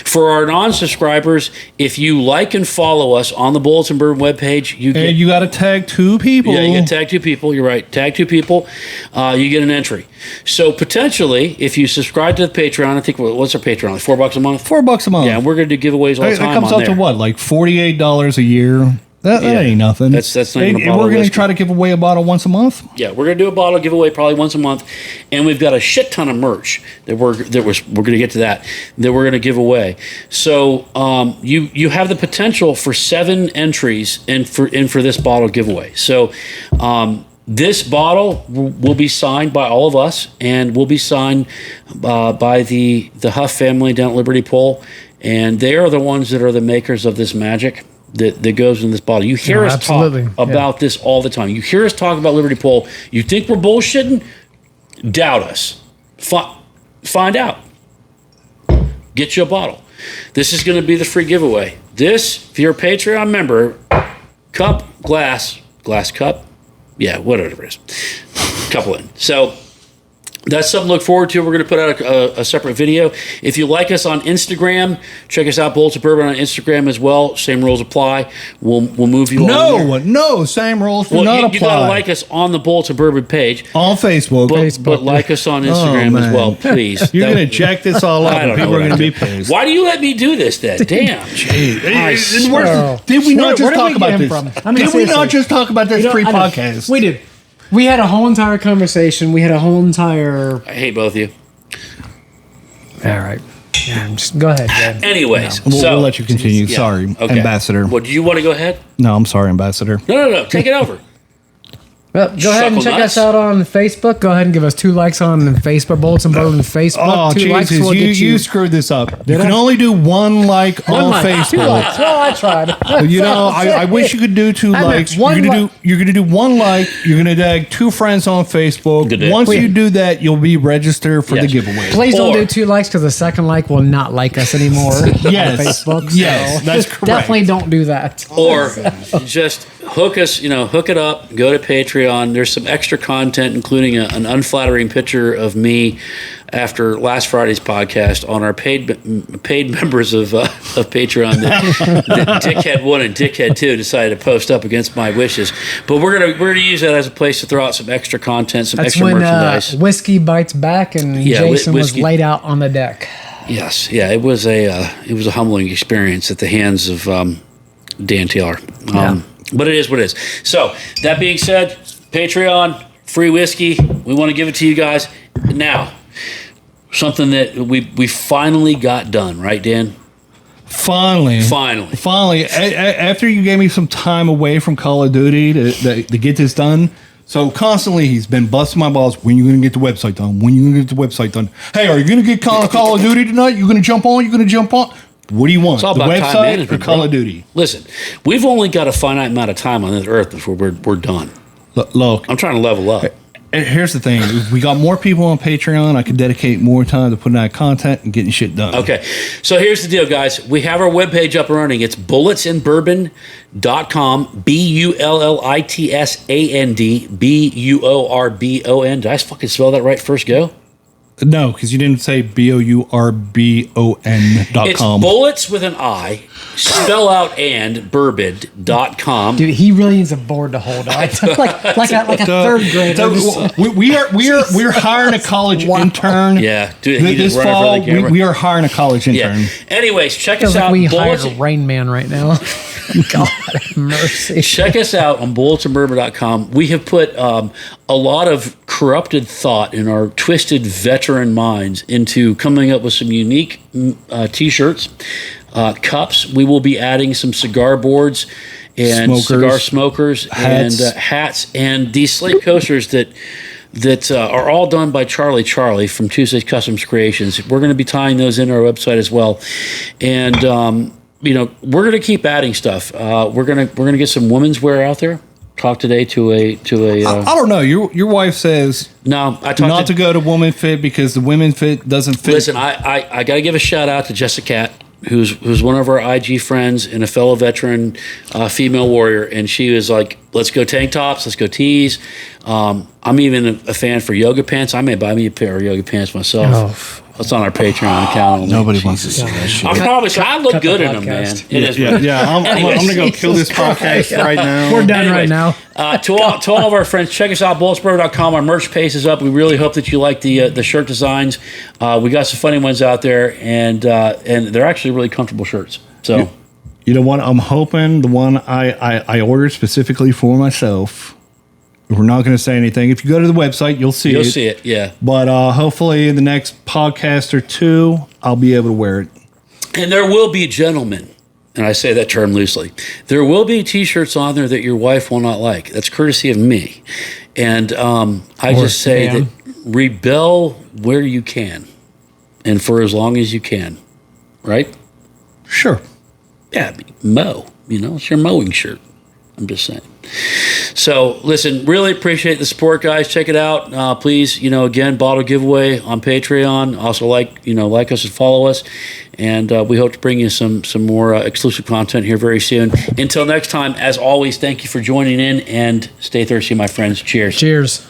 For our non-subscribers, if you like and follow us on the Bullets and Bourbon webpage, you got to tag 2 people. Yeah, you got to tag 2 people. You're right. Tag 2 people, you get an entry. So potentially, if you subscribe to the Patreon, I think what's our Patreon? Like $4 a month. $4 a month. Yeah, and we're going to do giveaways all the time. It comes up to what, like $48 a year? That ain't nothing. That's not even a bottle. And we're going to try to give away a bottle once a month. Yeah, we're going to do a bottle giveaway probably once a month, and we've got a shit ton of merch that we're going to get to that we're going to give away. So you have the potential for 7 entries in for this bottle giveaway. So this bottle will be signed by all of us, and will be signed by the Huff family down at Liberty Pole, and they are the ones that are the makers of this magic that goes in this bottle. You hear us talk about this all the time. You hear us talk about Liberty Pole. You think we're bullshitting? Doubt us. Find out. Get you a bottle. This is going to be the free giveaway. This, if you're a Patreon member, cup, glass cup. Yeah, whatever it is. Couple in. So that's something to look forward to. We're going to put out a separate video. If you like us on Instagram, check us out, Bullets of Bourbon on Instagram as well. Same rules apply. We'll move you on. No, same rules do not apply. You got to like us on the Bullets of Bourbon page. On Facebook. But like us on Instagram as well, please. You're going to jack this all up and people are going to be pissed. Why do you let me do this then? Damn. Did we not just talk about this? Did we not just talk about this pre-podcast? We did. We had a whole entire conversation. We had a whole entire. I hate both of you. All right. Yeah, just go ahead, Jed. Anyways, We'll let you continue. Sorry, okay. Ambassador. Well, do you want to go ahead? No, I'm sorry, Ambassador. No. Take it over. Well, go ahead and check us out on Facebook. Go ahead and give us 2 likes on Facebook, Bullets and Bourbon Facebook. Oh, 2 likes Jesus, will get you screwed this up. You can only do 1 like on Facebook. 2 likes. Well, I tried. You know, I wish you could do 2 likes. You're gonna do 1 like. You're gonna tag 2 friends on Facebook. Once you do that, you'll be registered for the giveaway. Please don't do 2 likes because the second like will not like us anymore on Facebook. Yes, that's correct. Definitely don't do that. Or just hook us, hook it up, go to Patreon. There's some extra content, including an unflattering picture of me after last Friday's podcast on our paid members of Patreon that Dickhead 1 and Dickhead 2 decided to post up against my wishes. But we're gonna use that as a place to throw out some extra content, some extra merchandise. Whiskey bites back and Jason was laid out on the deck. Yes, yeah, it was a humbling experience at the hands of Dan Taylor. But it is what it is. So, that being said, Patreon, free whiskey. We want to give it to you guys. Now, something that we finally got done, right, Dan? Finally. After you gave me some time away from Call of Duty to get this done. So, constantly, he's been busting my balls. When are you going to get the website done? Hey, are you going to get Call of Duty tonight? You going to jump on? What do you want? It's all the about website time management, or Call of Duty? Listen, we've only got a finite amount of time on this earth before we're done. Look, I'm trying to level up. Here's the thing. If we got more people on Patreon, I could dedicate more time to putting out content and getting shit done. Okay. So here's the deal, guys. We have our webpage up and running. It's bulletsandbourbon.com. BULLITSAND. Did I fucking spell that right first go? No, because you didn't say BOURBON.com. It's bullets with an I, spell out and bourbon.com. Dude, he really needs a board to hold on. like a third grader. We're hiring a college intern. Yeah, dude, this fall we are hiring a college intern. Yeah. Anyways, check us out. We hired Rain Man right now. God have mercy. Check us out on bulletsandbourbon.com. We have put a lot of corrupted thought in our twisted veteran minds into coming up with some unique T-shirts, cups. We will be adding some cigar boards and cigar smokers, hats. And hats, and these slate coasters that are all done by Charlie from Tuesday's Customs Creations. We're going to be tying those into our website as well, and we're going to keep adding stuff. We're going to get some women's wear out there. Talk today to a. I don't know. Your wife says no. I talked not to go to Woman Fit because the Women Fit doesn't fit. Listen, I got to give a shout out to Jessica Cat, who's one of our IG friends and a fellow veteran female warrior, and she was like, "Let's go tank tops. Let's go tees." I'm even a fan for yoga pants. I may buy me a pair of yoga pants myself. That's on our Patreon account. Nobody wants to see that shit. I look good in them, man. I'm going to go kill this podcast right now. We're done right now. To all of our friends, check us out, bulletsbourbon.com. Our merch page is up. We really hope that you like the shirt designs. We got some funny ones out there, and they're actually really comfortable shirts. So, you know what? I'm hoping the one I ordered specifically for myself. We're not going to say anything. If you go to the website, you'll see it. You'll see it, yeah. But hopefully in the next podcast or 2, I'll be able to wear it. And there will be gentlemen, and I say that term loosely, there will be T-shirts on there that your wife will not like. That's courtesy of me. And I just say that rebel where you can and for as long as you can, right? Sure. Yeah, mow. It's your mowing shirt. I'm just saying. So, listen, really appreciate the support, guys. Check it out. Please, again, bottle giveaway on Patreon. Also, like us and follow us. And we hope to bring you some more exclusive content here very soon. Until next time, as always, thank you for joining in, and stay thirsty, my friends. Cheers. Cheers.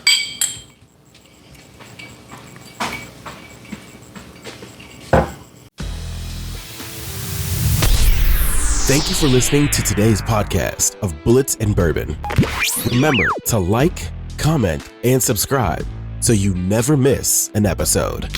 Thank you for listening to today's podcast of Bullets and Bourbon. Remember to like, comment, and subscribe so you never miss an episode.